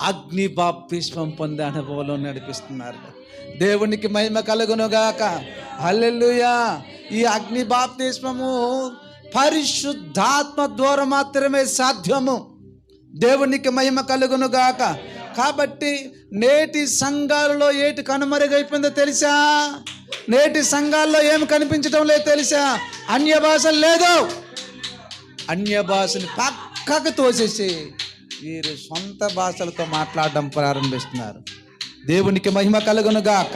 అగ్ని బాప్తిస్మం పొందే అనుభవంలో నడిపిస్తున్నారు. దేవునికి మహిమ కలుగునుగాక. హల్లెలూయా. ఈ అగ్ని బాప్తిస్మము పరిశుద్ధాత్మ ద్వారా మాత్రమే సాధ్యము. దేవునికి మహిమ కలుగునుగాక. కాబట్టి నేటి సంఘాలలో ఏటి కనుమరుగైపోయిందో తెలుసా? నేటి సంఘాల్లో ఏమి కనిపించడం లేదు తెలుసా? అన్య భాషలు లేదు. అన్య భాషని పక్కకు తోసేసి వీరు సొంత భాషలతో మాట్లాడడం ప్రారంభిస్తున్నారు. దేవునికి మహిమ కలుగునుగాక.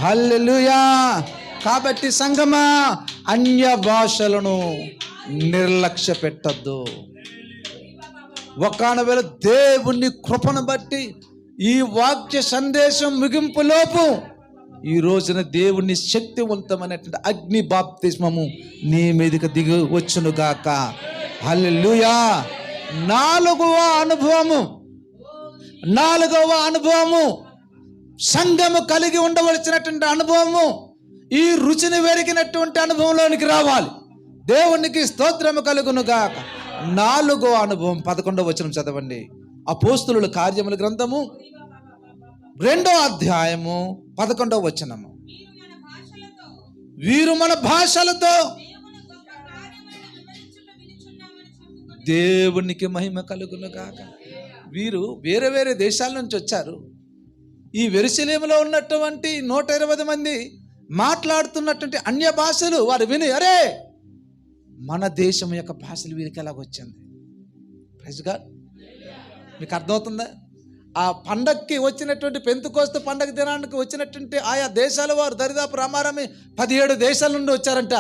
హల్లెలూయా. కాబట్టి సంగమా, అన్య భాషలను నిర్లక్ష్య పెట్టద్దు. ఒకనవేళ దేవుని కృపను బట్టి ఈ వాక్య సందేశం ముగింపులోపు ఈ రోజున దేవుని శక్తివంతమైనటువంటి అగ్ని బాప్తిస్మము నీ మీదకి దిగి వచ్చునుగాక. హల్లెలూయా. నాలుగవ అనుభవము సంఘము కలిగి ఉండవలసినటువంటి అనుభవము, ఈ రుచిని వెరిగినటువంటి అనుభవంలోనికి రావాలి. దేవునికి స్తోత్రము కలుగునుగాక. నాలుగో అనుభవం 11వ వచనం చదవండి. అపోస్తలుల కార్యముల గ్రంథము 2వ అధ్యాయము 11వ వచనము. వీరు మన భాషలతో దేవునికి మహిమ కలుగునుగాక. వీరు వేరే వేరే దేశాల నుంచి వచ్చారు. ఈ యెరూషలేములో ఉన్నటువంటి 120 మంది మాట్లాడుతున్నటువంటి అన్య భాషలు వారు విని, అరే మన దేశం యొక్క భాషలు వీరికి ఎలాగొచ్చింది? Praise God. మీకు అర్థమవుతుందా? ఆ పండగకి వచ్చినటువంటి పెంతెకోస్తు పండగ దినానికి వచ్చినటువంటి ఆయా దేశాల వారు దరిదాపు రామారామి 17 దేశాల నుండి వచ్చారంట.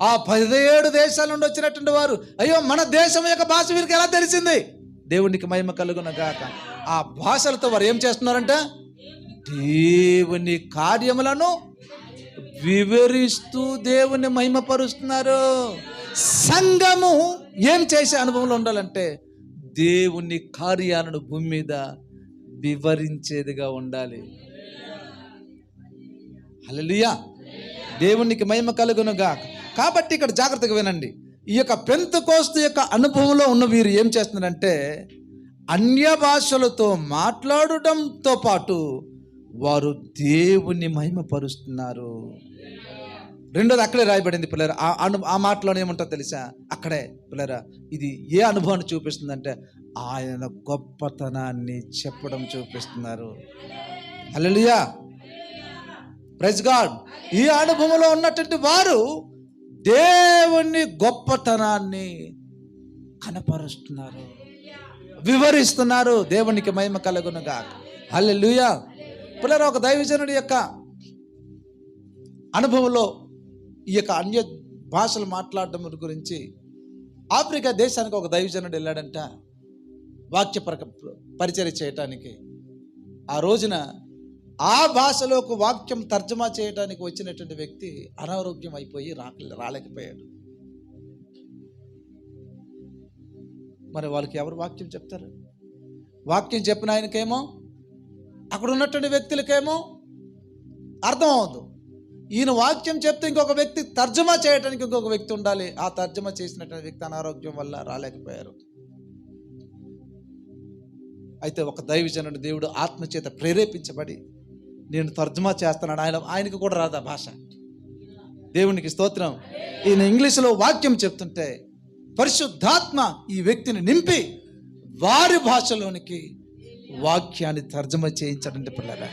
ఆ 17 దేశాల నుండి వచ్చినటువంటి వారు, అయ్యో మన దేశం యొక్క భాష వీరికి ఎలా తెలిసింది? దేవునికి మహిమ కలుగునుగాక. ఆ భాషలతో వారు ఏం చేస్తున్నారంట? దేవుని కార్యములను వివరిస్తూ దేవుని మహిమపరుస్తున్నారు. సంఘము ఏం చేసే అనుభవంలో ఉండాలంటే దేవుని కార్యాలను భూమి మీద వివరించేదిగా ఉండాలి. హల్లెలూయా. దేవునికి మహిమ కలుగునుగాక. కాబట్టి ఇక్కడ జాగ్రత్తగా వినండి. ఈ యొక్క పెంతెకోస్తు యొక్క అనుభవంలో ఉన్న వీరు ఏం చేస్తున్నారంటే అన్య భాషలతో మాట్లాడటంతో పాటు వారు దేవుని మహిమపరుస్తున్నారు. రెండోది అక్కడే రాయబడింది పిల్లరా. ఆ మాటలో ఏమంటారో తెలుసా? అక్కడే పిల్లరా, ఇది ఏ అనుభవాన్ని చూపిస్తుందంటే ఆయన గొప్పతనాన్ని చెప్పడం చూపిస్తున్నారు. హల్లెలూయా. Praise God. ఈ అనుభవంలో ఉన్నటువంటి వారు దేవుని గొప్పతనాన్ని కనపరుస్తున్నారు, వివరిస్తున్నారు. దేవునికి మహిమ కలుగునుగాక. హల్లెలూయా. పిల్లరా, ఒక దైవజనుడి యొక్క అనుభవంలో ఈ యొక్క అన్య భాషలు మాట్లాడడం గురించి ఆఫ్రికా దేశానికి ఒక దైవజనుడు వెళ్ళాడంట వాక్య పరిచర్య చేయటానికి. ఆ రోజున ఆ భాషలోకి వాక్యం తర్జమా చేయడానికి వచ్చినటువంటి వ్యక్తి అనారోగ్యం అయిపోయి రాలేకపోయాడు. మరి వాళ్ళకి ఎవరు వాక్యం చెప్తారు? వాక్యం చెప్పిన ఆయనకేమో, అక్కడ ఉన్నటువంటి వ్యక్తులకేమో అర్థం అవ్వదు. ఈయన వాక్యం చెప్తే ఇంకొక వ్యక్తి తర్జమా చేయడానికి ఇంకొక వ్యక్తి ఉండాలి. ఆ తర్జమా చేసినటువంటి వ్యక్తి అనారోగ్యం వల్ల రాలేకపోయారు. అయితే ఒక దైవజనుడు దేవుడు ఆత్మచేత ప్రేరేపించబడి నేను తర్జమా చేస్తున్నాడు. ఆయనకు కూడా రాదు ఆ భాష. దేవునికి స్తోత్రం. ఈయన ఇంగ్లీషులో వాక్యం చెప్తుంటే పరిశుద్ధాత్మ ఈ వ్యక్తిని నింపి వారి భాషలోనికి వాక్యాన్ని తర్జమా చేయించడండి పిల్లరా.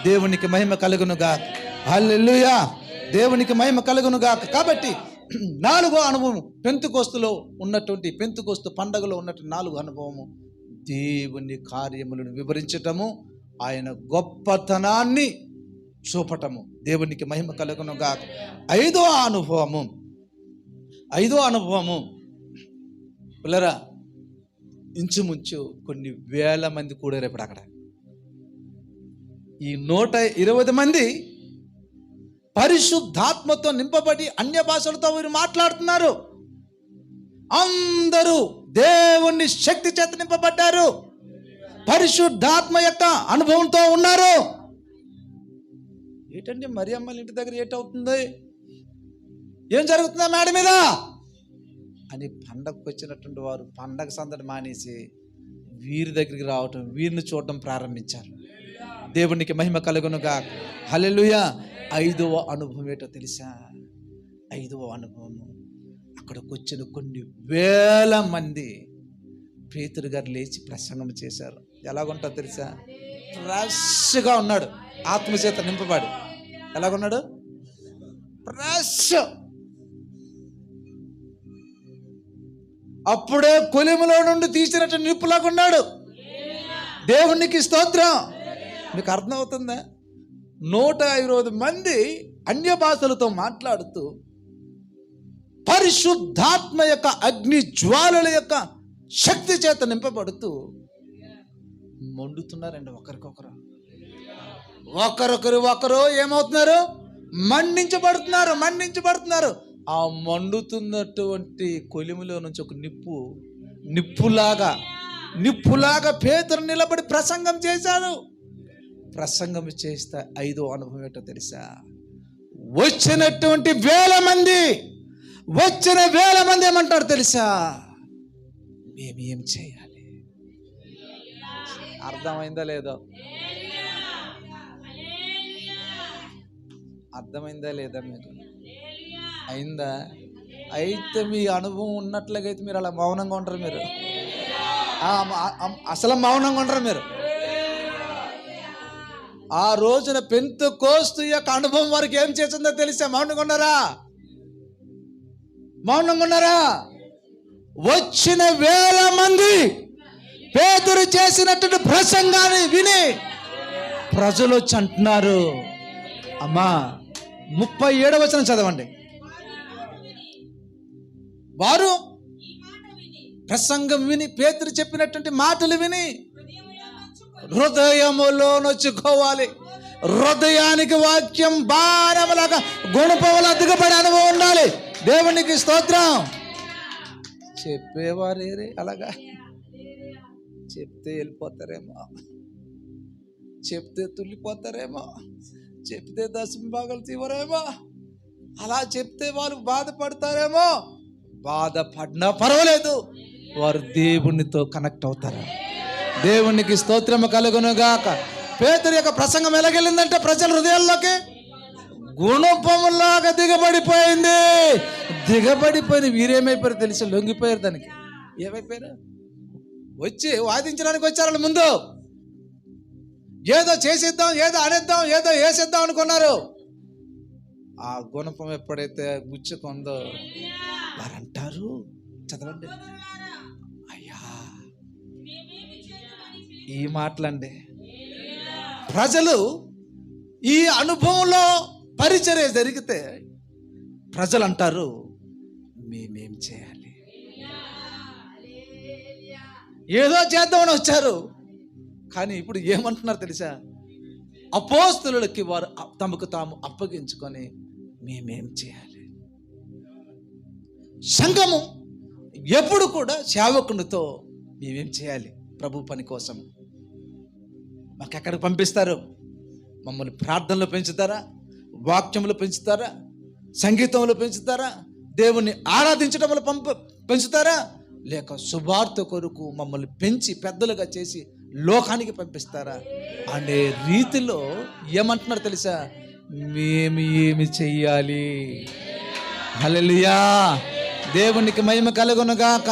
దేవునికి మహిమ కలుగునుగాక. హల్లెలూయా. దేవునికి మహిమ కలుగునుగాక. కాబట్టి 4వ అనుభవం పెంతెకోస్తులో ఉన్నటువంటి పెంతెకోస్తు పండగలో ఉన్నటువంటి 4వ అనుభవము దేవుని కార్యములను వివరించటము, ఆయన గొప్పతనాన్ని చూపటము. దేవునికి మహిమ కలుగునుగాక. 5వ అనుభవము పిల్లరా, ఇంచుమించు కొన్ని వేల మంది కూడారు ఇప్పుడు అక్కడ. ఈ 120 మంది పరిశుద్ధాత్మతో నింపబడి అన్య భాషలతో వీరు మాట్లాడుతున్నారు. అందరూ దేవుని శక్తి చేత నింపబడ్డారు, పరిశుద్ధాత్మ యొక్క అనుభవంతో ఉన్నారు. ఏంటండి మరియమ్మల ఇంటి దగ్గర ఏటవుతుంది, ఏం జరుగుతుందా మేడ మీద అని పండగకు వచ్చినటువంటి వారు పండగ సందడి మానేసి వీరి దగ్గరికి రావటం, వీరిని చూడటం ప్రారంభించారు. దేవునికి మహిమ కలుగునుగా. హల్లెలూయా. 5వ అనుభవం ఏంటో తెలుసా? 5వ అనుభవము, అక్కడికి వచ్చిన కొన్ని వేల మంది పేతురు గారు లేచి ప్రసంగం చేశారు. ఎలాగుంటో తెలుసా? ఫ్రెష్గా ఉన్నాడు, ఆత్మచేత నింపబడి. ఎలాగున్నాడు? ఫ్రెష్. అప్పుడే కొలిములో నుండి తీసినట్టు నిప్పులాగా ఉన్నాడు. దేవునికి స్తోత్రం. మీకు అర్థమవుతుందా? 120 మంది అన్య భాషలతో మాట్లాడుతూ పరిశుద్ధాత్మ యొక్క అగ్ని జ్వాలల యొక్క శక్తి చేత నింపబడుతూ మండుతున్నారండి. ఒకరు ఏమవుతున్నారు? మండించబడుతున్నారు. ఆ మండుతున్నటువంటి కొలిమిలో నుంచి ఒక నిప్పులాగా పేతురు నిలబడి ప్రసంగం చేశాడు. ప్రసంగం చేస్తే 5వ అనుభవం ఏంటో తెలుసా? వచ్చినటువంటి వేల మంది ఏమంటారు తెలుసా? మేము ఏం చేయాలి? అర్థమైందా లేదా? అర్థమైందా లేదా? మీకు అయిందా? అయితే మీ అనుభవం ఉన్నట్లయితే మీరు అలా మౌనంగా ఉంటారు. మీరు అసలు మౌనంగా ఉంటారు. మీరు ఆ రోజున పెంతెకోస్తు యొక్క అనుభవం వారికి ఏం చేసిందో తెలుసా? మౌనంగా ఉన్నారా? వచ్చిన వేల మంది పేతురు చేసినటువంటి ప్రసంగాన్ని విని ప్రజలు వచ్చి అంటున్నారు. అమ్మా 37వ వచనం చదవండి. వారు ప్రసంగం విని, పేతురు చెప్పినటువంటి మాటలు విని హృదయములో నొచ్చుకోవాలి. హృదయానికి వాక్యం భారములాగా గుణపములా దిగబడే అనుభవం ఉండాలి. దేవునికి స్తోత్రం. చెప్పేవారే అలాగా చెప్తే వెళ్ళిపోతారేమో, చెప్తే తుల్లిపోతారేమో, చెప్తే 10 భాగాలు తీవరేమో, అలా చెప్తే వారు బాధపడతారేమో. బాధపడినా పర్వాలేదు, వారు దేవునితో కనెక్ట్ అవుతారు. దేవునికి స్తోత్రము కలుగునుగాక. పేతురు యొక్క ప్రసంగం ఎలాగెళ్ళిందంటే ప్రజల హృదయాల్లోకి గుణపములాగా దిగబడిపోయిన వీరేమైపోయారు తెలుసా? లొంగిపోయారు. దానికి ఏమైపోయారు? వచ్చి వాదించడానికి వచ్చారు. ముందు ఏదో చేసేద్దాం, ఏదో అనేద్దాం, ఏదో వేసేద్దాం అనుకున్నారు. ఆ గుణపం ఎప్పుడైతే గుచ్చుకుందో వారంటారు, చదవండి, అయ్యా ఈ మాటలండి. ప్రజలు ఈ అనుభవంలో పరిచర్య జరిగితే ప్రజలు అంటారు, మేమేం చేయాలి? ఏదో చేద్దామని వచ్చారు, కానీ ఇప్పుడు ఏమంటున్నారు తెలుసా? అపోస్తలులకి వారు తమకు తాము అప్పగించుకొని మేమేం చేయాలి? సంఘము ఎప్పుడు కూడా సేవకునితో మేమేం చేయాలి? ప్రభు పని కోసం మాకు ఎక్కడికి పంపిస్తారు? మమ్మల్ని ప్రార్థనలో పెంచుతారా? వాక్యంలో పెంచుతారా? సంగీతంలో పెంచుతారా? దేవుణ్ణి ఆరాధించడంలో పెంచుతారా? లేక సువార్త కొరకు మమ్మల్ని పెంచి పెద్దలుగా చేసి లోకానికి పంపిస్తారా అనే రీతిలో ఏమంటున్నారు తెలుసా? మేము ఏమి చెయ్యాలి? హల్లెలూయా, దేవునికి మహిమ కలుగునుగాక.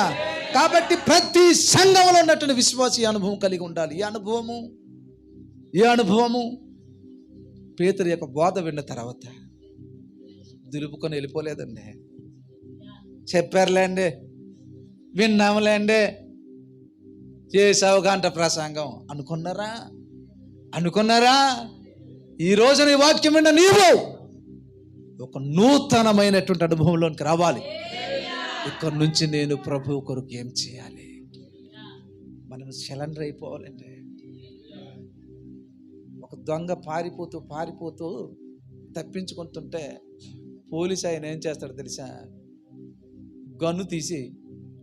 కాబట్టి ప్రతి సంఘంలో ఉన్నటువంటి విశ్వాసీ అనుభవం కలిగి ఉండాలి. ఈ అనుభవము పేతురు యొక్క బోధ విన్న తర్వాత దులుపుకొని వెళ్ళిపోలేదండి. చెప్పారులేండి, విన్నాములేండి, చేసావు గంట ప్రసంగం అనుకున్నారా? ఈ రోజున ఈ వాక్యం విన్న నీవు ఒక నూతనమైనటువంటి అనుభవంలోనికి రావాలి. ఇక్కడి నుంచి నేను ప్రభు కొరకు ఏం చేయాలి? మనం సరెండర్ అయిపోవాలండి. ఒక దొంగ పారిపోతూ తప్పించుకుంటుంటే పోలీస్ ఆయన ఏం చేస్తాడు తెలుసా? గన్ను తీసి,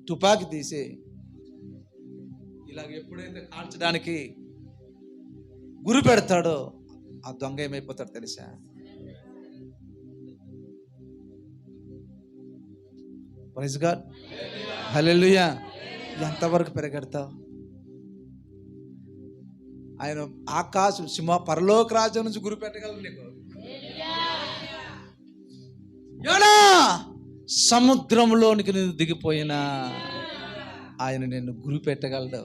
తుపాకీ తీసి ఇలాగ ఎప్పుడైతే కాల్చడానికి గురి పెడతాడో ఆ దొంగ ఏమైపోతాడు తెలుసా? ప్రైజ్ గాడ్, హల్లెలూయా. ఎంతవరకు పరిగెడతావు? ఆయన ఆకాశం పరలోక రాజ్యం నుంచి గురి పెట్టగలరు నీకు. యోనా, సముద్రంలోనికి నువ్వు దిగిపోయినా ఆయన నిన్ను గురి పెట్టగలడు.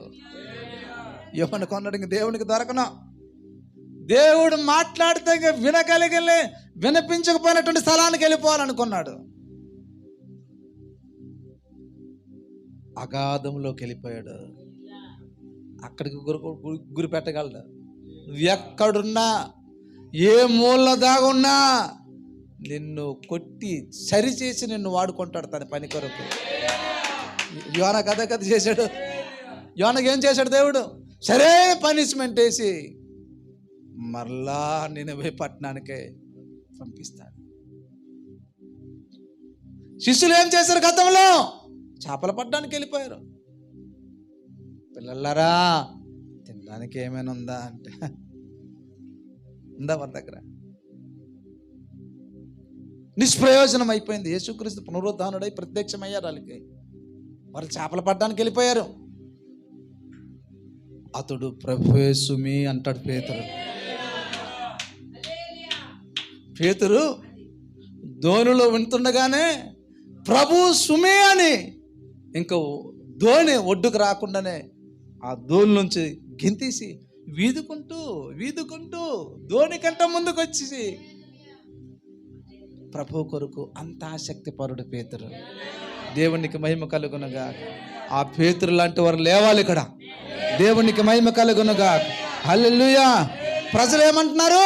యోనా కొన్నాడు, దేవునికి దొరకను. దేవుడు మాట్లాడితే వినిపించకపోయినటువంటి స్థలానికి వెళ్ళిపోవాలనుకున్నాడు. అగాధంలోకి వెళ్ళిపోయాడు. అక్కడికి గురి పెట్టగలడు. ఎక్కడున్నా, ఏ మూల దాగున్నా నిన్ను కొట్టి సరిచేసి నిన్ను వాడుకుంటాడు తన పని కొరకు. యోనా కథ చేశాడు. యోనాకి ఏం చేశాడు దేవుడు? సరే పనిష్మెంట్ వేసి మరలా నినవే పట్టణానికే పంపిస్తాడు. శిష్యులు ఏం చేశారు? గతంలో చేపలు పట్టడానికి వెళ్ళిపోయారు. పిల్లలారా, తినడానికి ఏమైనా ఉందా అంటే ఉందా మన దగ్గర? నిష్ప్రయోజనం అయిపోయింది. యేసుక్రీస్తు పునరుద్ధానుడై ప్రత్యక్షమయ్యారు వాళ్ళకి. వారు చేపలు పట్టడానికి వెళ్ళిపోయారు. అతడు ప్రభువే సుమి అంటాడు పేతురు ధోనిలో వింటుండగానే ప్రభు సుమి అని ఇంకా ధోని ఒడ్డుకు రాకుండానే ఆ ధోని నుంచి గెంతీసి వీదుకుంటూ ధోని కంట ముందుకు వచ్చేసి ప్రభు కొరకు అంత ఆసక్తిపరుడు పేతురు. దేవునికి మహిమ కలుగునుగా. ఆ పేతురు లాంటి వారు లేవాలి ఇక్కడ. దేవునికి మహిమ కలుగునుగా. హల్లెలూయా. ప్రజలు ఏమంటున్నారు?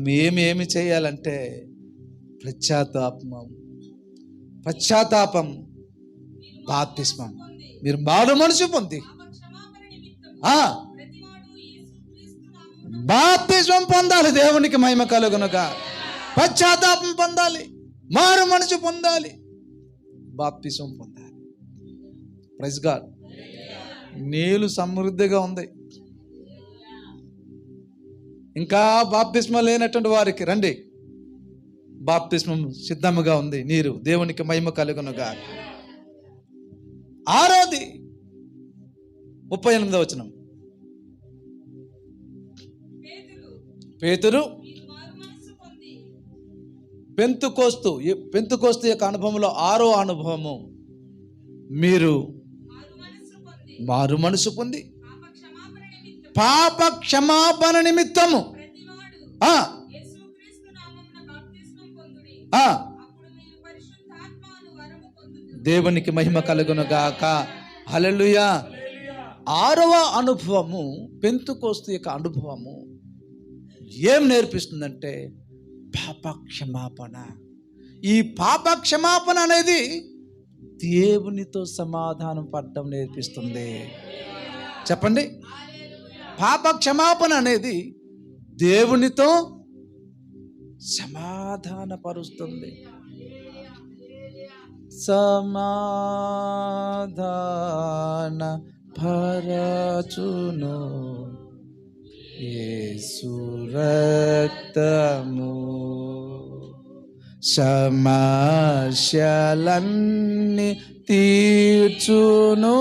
మేమేమి చేయాలంటే పశ్చాత్తాపం, బాప్తిస్మం. మీరు మారు మనసు పొంది బాప్తిస్మం పొందాలి. దేవునికి మహిమ కలుగునుగా. పశ్చాత్తాపం పొందాలి, మారు మనసు పొందాలి, బాప్తిస్మం పొందాలి. Praise God. నీళ్ళు సమృద్ధిగా ఉంది. ఇంకా బాప్తిస్మం లేనటువంటి వారికి రండి, బాప్తిస్మం సిద్ధముగా ఉంది. నీరు. దేవునికి మహిమ కలుగునుగా. 6వ 38వ వచనం. పేతురు పెంతుకోస్తు యొక్క అనుభవంలో 6వ అనుభవము, మీరు మారు మనసు పొంది పాప క్షమాపణ నిమిత్తము దేవునికి మహిమ కలుగును గాక. హల్లెలూయా. 6వ అనుభవము, పెంతుకోస్తు యొక్క అనుభవము ఏం నేర్పిస్తుందంటే పాప క్షమాపణ. ఈ పాప క్షమాపణ అనేది దేవునితో సమాధానం పడడం నేర్పిస్తుంది. చెప్పండి. పాప క్షమాపణ అనేది దేవునితో సమాధానపరుస్తుంది. సమాధాన పరచును యేసు రక్తము, సమస్యలన్నీ తీర్చును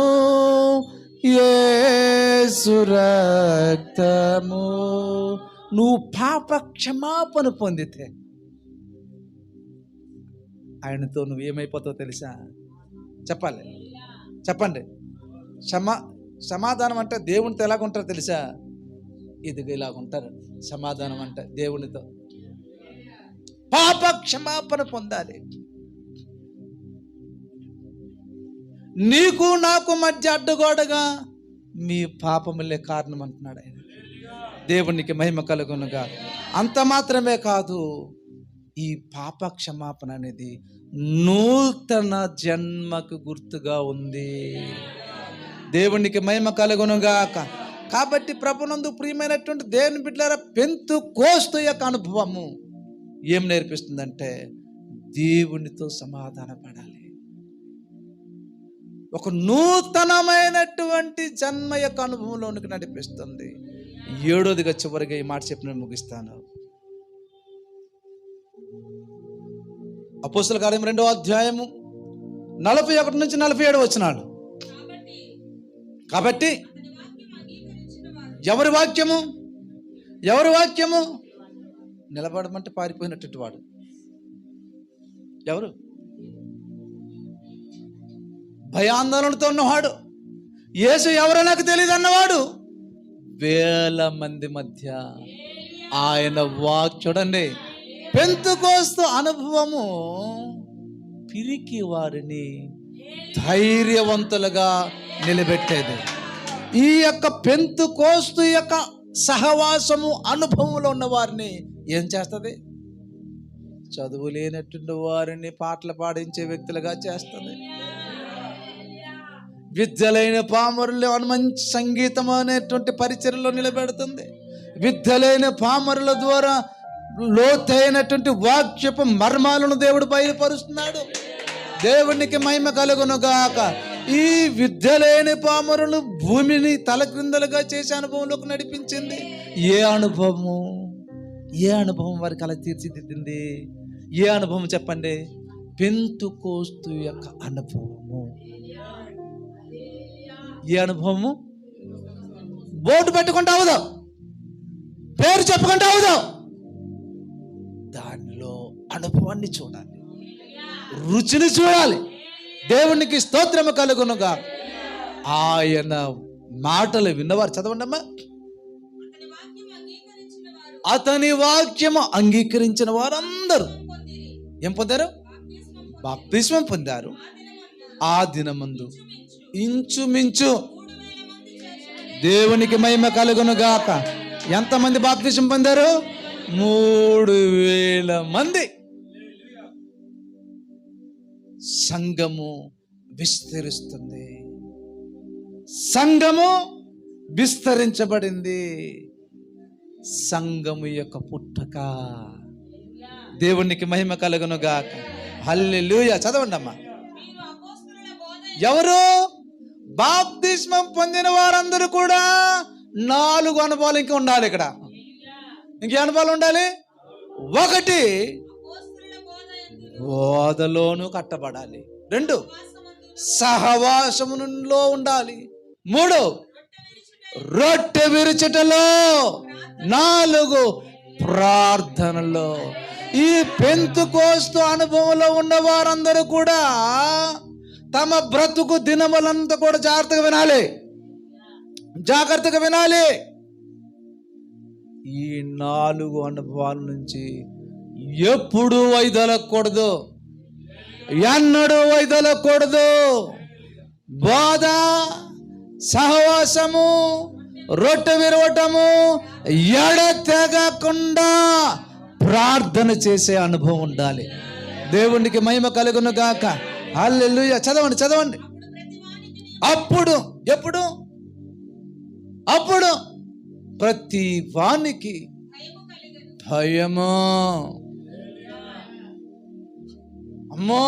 యేసు రక్తము. నువ్వు పాప క్షమాపణ పొందితే ఆయనతో నువ్వు ఏమైపోతావు తెలుసా? చెప్పండి. సమాధానం అంటే దేవునితో ఎలాగుంటారో తెలుసా? ఇదిగో ఇలాగుంటారు. సమాధానం అంటే దేవునితో పాప క్షమాపణ పొందాలి. నీకు నాకు మధ్య అడ్డుగోడగా మీ పాపములే కారణం అంటున్నాడు ఆయన. దేవునికి మహిమ కలుగునుగా. అంత మాత్రమే కాదు, ఈ పాప క్షమాపణ అనేది నూతన జన్మకు గుర్తుగా ఉంది. దేవునికి మహిమ కలుగునుగాక. కాబట్టి ప్రభునందు ప్రియమైనటువంటి దేవుని బిడ్డలారా, పెంతెకోస్తు యొక్క అనుభవము ఏం నేర్పిస్తుందంటే దేవునితో సమాధాన పడాలి. ఒక నూతనమైనటువంటి జన్మ యొక్క అనుభవంలోనికి నడిపిస్తుంది. 7వదిగా చివరిగా ఈ మాట చెప్పి నేను ముగిస్తాను. అపోస్తల కార్యం 2వ అధ్యాయము 41 నుంచి 47 వచనాలు. కాబట్టి ఎవరి వాక్యము నిలబడమంటే పారిపోయినటువంటి వాడు ఎవరు? భయాందోళనతో ఉన్నవాడు, యేసు ఎవరో నాకు తెలియదు అన్నవాడు, వేల మంది మధ్య ఆయన చూడండి, పెంతెకోస్తు అనుభవము పిరికి వారిని ధైర్యవంతులుగా నిలబెట్టేది. ఈ యొక్క పెంతెకోస్తు యొక్క సహవాసము అనుభవంలో ఉన్న వారిని ఏం చేస్తుంది? చదువు లేనటువంటి వారిని పాటలు పాడించే వ్యక్తులుగా చేస్తుంది. విద్యలైన పామరులు మంచి సంగీతం అనేటువంటి పరిచర్యలో నిలబెడుతుంది. విద్యలైన పామరుల ద్వారా లోతైనటువంటి వాక్యపు మర్మాలను దేవుడు బయలుపరుస్తున్నాడు. దేవునికి మహిమ కలుగునుగాక. ఈ విద్యలేని పామరులు భూమిని తలక్రిందలుగా చేసే అనుభవంలోకి నడిపించింది. ఏ అనుభవం వారికి అలా తీర్చిదిద్దింది? ఏ అనుభవం చెప్పండి? పెంతెకోస్తు యొక్క అనుభవము. ఏ అనుభవము? బోర్డు పెట్టుకుంటూ అవుదాం, పేరు చెప్పుకుంటూ అవుదాం, దానిలో అనుభవాన్ని చూడాలి, రుచిని చూడాలి. దేవునికి స్తోత్రము కలుగునుగా. ఆయన మాటలు విన్నవారు, చదవండి అమ్మా. అతని వాక్యము అంగీకరించిన వారందరూ ఏం పొందారు? బాప్తిస్మం పొందారు. ఆ దినమందు ఇంచుమించు, దేవునికి మహిమ కలుగునుగాక, ఎంతమంది బాప్తిస్మం పొందారు? 3000 మంది. సంఘము విస్తరిస్తుంది, సంఘము విస్తరించబడింది. సంఘము యొక్క పుట్టక. దేవునికి మహిమ కలుగునుగాక. హల్లెలూయా. చదవండి అమ్మా. ఎవరు? బాప్తిస్మం పొందిన వారందరూ కూడా 4 అనుభవాలు ఇంకా ఉండాలి. ఇక్కడ ఇంకే అనుభవాలు ఉండాలి? 1, బోధలోను కట్టబడాలి. 2, సహవాసములో ఉండాలి. 3, రొట్టె విరుచుటలో. 4, ప్రార్థనలో. ఈ పెంతెకోస్తు అనుభవంలో ఉన్న వారందరూ కూడా తమ బ్రతుకు దినములంతా కూడా జాగ్రత్తగా వినాలి. ఈ 4 అనుభవాల నుంచి ఎప్పుడు వైదొలగకూడదు, ఎన్నడూ వైదొలగకూడదు. బోధ, సహవాసము, రొట్టె విరవటము, ఎడతెగకుండా ప్రార్థన చేసే అనుభవం ఉండాలి. దేవునికి మహిమ కలుగును గాక. హల్లెలూయా. చదవండి. అప్పుడు ప్రతి వానికి భయము. అమ్మో,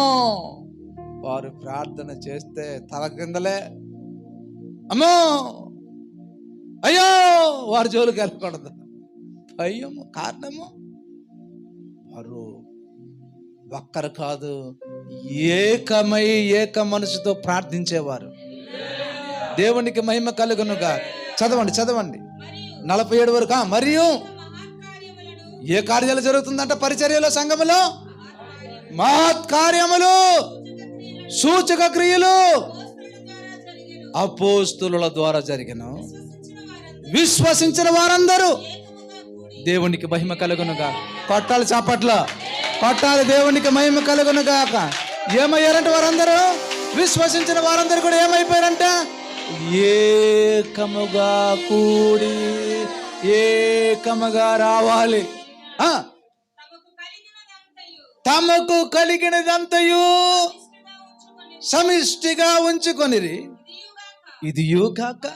వారు ప్రార్థన చేస్తే తల కిందలే. అమ్మో, అయ్యో, వారి జోలికి వెళ్ళకూడదు. భయము. కారణము, వారు ఒక్కరు కాదు, ఏక మనసుతో ప్రార్థించేవారు. దేవునికి మహిమ కలుగునుగా. చదవండి 47 వరకు. మరియు ఏ కార్యాలు జరుగుతుందంట? పరిచర్యలో, సంఘములో మహత్కార్యములు, సూచక క్రియలు అపోస్తుల ద్వారా జరిగిన. విశ్వసించిన వారందరూ. దేవునికి మహిమ కలుగునుగా. కొట్టాలి, చాపట్ల కొట్టాలి. దేవునికి మహిమ కలుగునుగాక. ఏమయ్యారంట వారందరూ? విశ్వసించిన వారందరూ కూడా ఏమైపోయారంట? ఏకముగా కూడి ఏకముగా రావాలి. తమకు కలిగినదంతయు సమిష్టిగా ఉంచుకొనిరి. ఇది కాక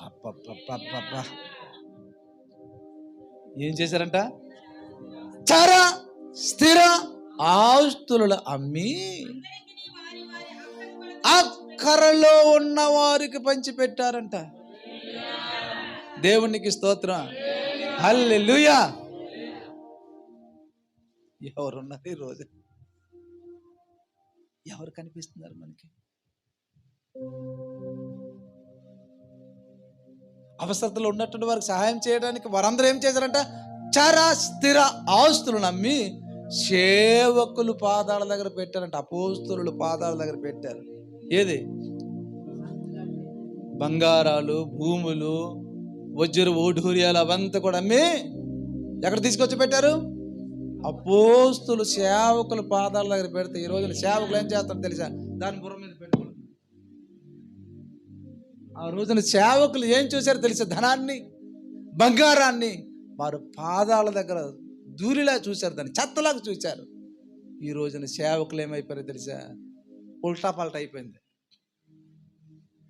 అబ్బబ్బబ్బబ్బబ్బా, ఏం చేశారంట? చర స్థిర ఆస్తులను అమ్మి అక్కరలో ఉన్న వారికి పంచిపెట్టారంట. దేవునికి స్తోత్రం, హల్లెలూయా. ఎవరున్నారు ఈరోజు? ఎవరు కనిపిస్తున్నారు మనకి? అవసరతలో ఉన్నటువంటి వారికి సహాయం చేయడానికి వారందరూ ఏం చేశారంట? చర స్థిర ఆస్తులను నమ్మి సేవకులు పాదాల దగ్గర పెట్టారంట. అపోస్తలులు పాదాల దగ్గర పెట్టారు. ఏది? బంగారాలు, భూములు, వజ్ర ఓఢూర్యాలు అవంతా కూడా అమ్మి ఎక్కడ తీసుకొచ్చి పెట్టారు? అపోస్తులు సేవకులు పాదాల దగ్గర పెడితే ఈ రోజున సేవకులు ఏం చేస్తారో తెలుసా? దాని బుర్ర మీద పెట్టుకుంటారు. ఆ రోజున సేవకులు ఏం చూశారో తెలుసా? ధనాన్ని, బంగారాన్ని వారు పాదాల దగ్గర దూరిలా చూశారు, దాన్ని చెత్తలాగా చూశారు. ఈ రోజున సేవకులు ఏమైపోయారో తెలుసా? ఉల్టా పల్టా అయిపోయింది.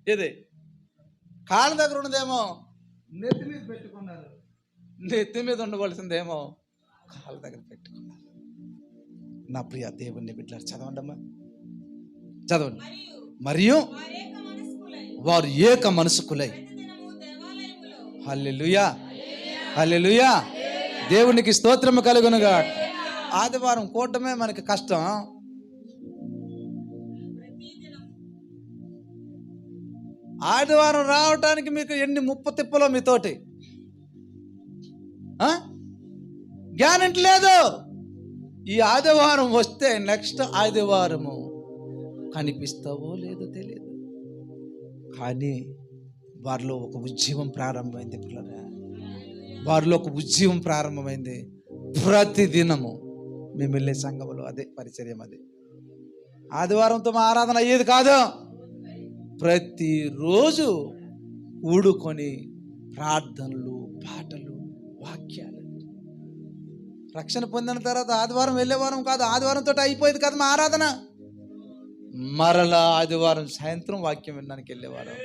ఏదే కాళ్ళ దగ్గర ఉన్నదేమో నెత్తి మీద పెట్టుకున్నారు, నెత్తి మీద ఉండవలసిందేమో కాళ్ళ దగ్గర పెట్టుకున్నారు. నా ప్రియ దేవుని బిడ్డలారా, చదవండి అమ్మా, చదవండి. మరియు వారు ఏక మనసుకులై, హల్లెలూయా హల్లెలూయా, దేవునికి స్తోత్రము కలుగునుగా. ఆదివారం కూడటమే మనకి కష్టం. ఆదివారం రావటానికి మీకు ఎన్ని ముప్పు తిప్పలో మీతోటి గ్యారెంటీ లేదు. ఈ ఆదివారం వస్తే నెక్స్ట్ ఆదివారము కనిపిస్తావో లేదో తెలియదు, కానీ వారిలో ఒక ఉద్యమం ప్రారంభమైంది పిల్లరా. వారిలో ఒక ఉద్యమం ప్రారంభమైంది. ప్రతిదినము మేము వెళ్ళే సంఘంలో అదే పరిచర్యం. అది ఆదివారంతో మా ఆరాధన అయ్యేది కాదు. ప్రతిరోజు ఊడుకొని ప్రార్థనలు, పాటలు, వాక్యాలు. రక్షణ పొందిన తర్వాత ఆదివారం వెళ్ళేవారం కాదు, ఆదివారంతో అయిపోయేది కాదు మా ఆరాధన. మరలా ఆదివారం సాయంత్రం వాక్యం వినడానికి వెళ్ళేవారు.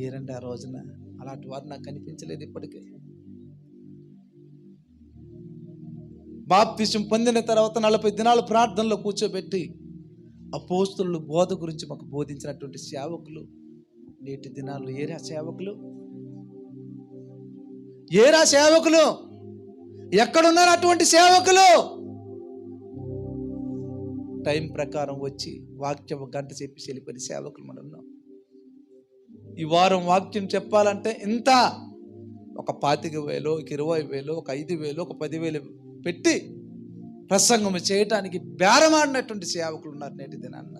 ఏరండి ఆ రోజున అలాంటి వారు నాకు కనిపించలేదు ఇప్పటికే. బాప్తిసం పొందిన తర్వాత 40 దినాలు ప్రార్థనలో కూర్చోబెట్టి అపోస్తలులు బోధ గురించి మాకు బోధించినటువంటి సేవకులు నేటి దినాల్లో ఏరా సేవకులు? ఏరా సేవకులు? ఎక్కడున్నారు అటువంటి సేవకులు? టైం ప్రకారం వచ్చి వాక్యం 1 గంట చెప్పి వెళ్ళిపోయిన సేవకులు మనం ఉన్నాం. ఈ వారం వాక్యం చెప్పాలంటే ఇంత ఒక 25,000, 20,000, ఒక 5,000, ఒక 10,000 పెట్టి ప్రసంగం చేయటానికి బేరమాడినటువంటి సేవకులు ఉన్నారు నేటి దినాన్న.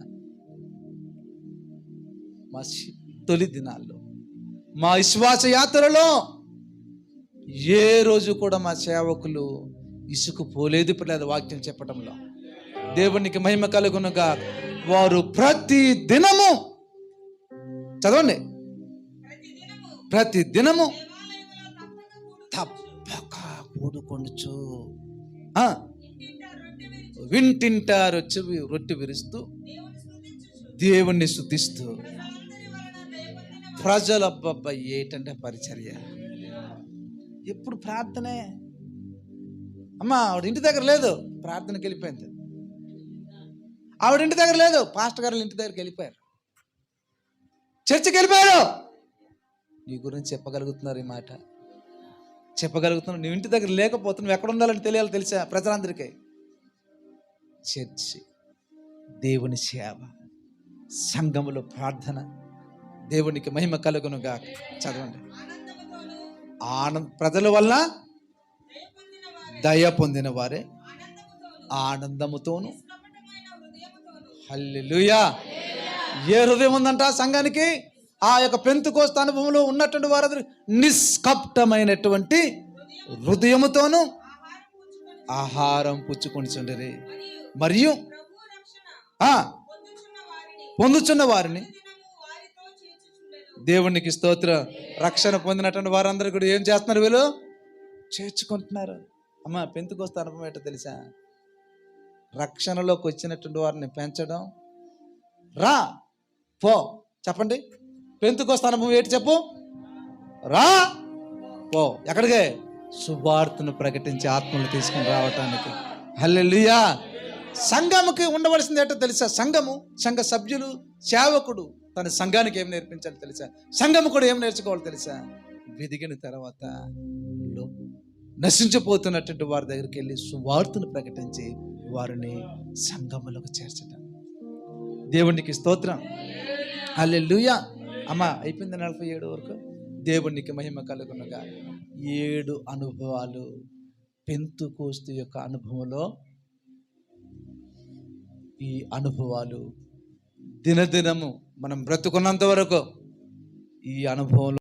మా తొలి దినాల్లో మా విశ్వాస యాత్రలో ఏ రోజు కూడా మా సేవకులు ఇసుకు పోలేదు పిల్లలు వాక్యం చెప్పటంలో. దేవునికి మహిమ కలుగునుగా. వారు ప్రతి దినము, చదవండి, ప్రతి దినము తప్పక కూడుకొనుచు వింటింటారు రొట్టె విరుస్తూ దేవుణ్ణి స్తుతిస్తూ. ప్రజల అబ్బబ్బా ఏటంటే పరిచర్య. ఎప్పుడు ప్రార్థనే. అమ్మ ఆవిడ ఇంటి దగ్గర లేదు, ప్రార్థనకి వెళ్ళిపోయింది. ఆవిడ ఇంటి దగ్గర లేదు, పాస్టర్ గారు ఇంటి దగ్గరికి వెళ్ళిపోయారు, చర్చికి వెళ్ళిపోయారు. నీ గురించి చెప్పగలుగుతున్నారు, ఈ మాట చెప్పగలుగుతున్నావు. నువ్వు ఇంటి దగ్గర లేకపోతే నువ్వు ఎక్కడ ఉండాలని తెలియాలి, తెలుసా ప్రజలందరికీ? చర్చి, దేవుని సేవ, సంఘములో ప్రార్థన. దేవునికి మహిమ కలుగునుగా. చదవండి. ప్రజల వల్ల దయ పొందిన వారే ఆనందముతోను. హల్లెలూయా. ఏ హృదయం ఉందంట సంఘానికి? ఆ యొక్క పెంతెకోస్తు అనుభవంలో ఉన్నటువంటి వారందరూ నిష్కపటమైనటువంటి హృదయముతోను ఆహారం పుచ్చుకొనిచుండిరి, మరియు పొందుచున్న వారిని. దేవునికి స్తోత్రం. రక్షణ పొందినటువంటి వారందరూ కూడా ఏం చేస్తున్నారు? వీళ్ళు చేర్చుకుంటున్నారు. అమ్మ పెంతెకోస్తు అనుభవం ఏంటో తెలుసా? రక్షణలోకి వచ్చినటువంటి వారిని పెంచడం. రా పో. చెప్పండి, పెంతుకోస్తు అనుభవం ఏంటి చెప్పు? రా, పో. ఎక్కడికే? సువార్తను ప్రకటించి ఆత్మలు తీసుకుని రావటానికి. హల్లెలూయా. సంఘముకి ఉండవలసింది ఏంటో తెలుసా? సంఘ సభ్యులు, సేవకుడు తన సంఘానికి ఏం నేర్పించాలి తెలుసా? సంఘము కూడా ఏం నేర్చుకోవాలి తెలుసా? వెదిగిన తర్వాత నశించిపోతున్నటువంటి వారి దగ్గరికి వెళ్ళి సువార్తను ప్రకటించి వారిని సంఘములకు చేర్చడం. దేవునికి స్తోత్రం. హల్లెలూయా. అమ్మ అయిపోయింది 47 వరకు. దేవునికి మహిమ కలుగునుగా. 7 అనుభవాలు పెంతుకోస్తు యొక్క అనుభవంలో. ఈ అనుభవాలు దినదినము మనం బ్రతుకున్నంత వరకు ఈ అనుభవంలో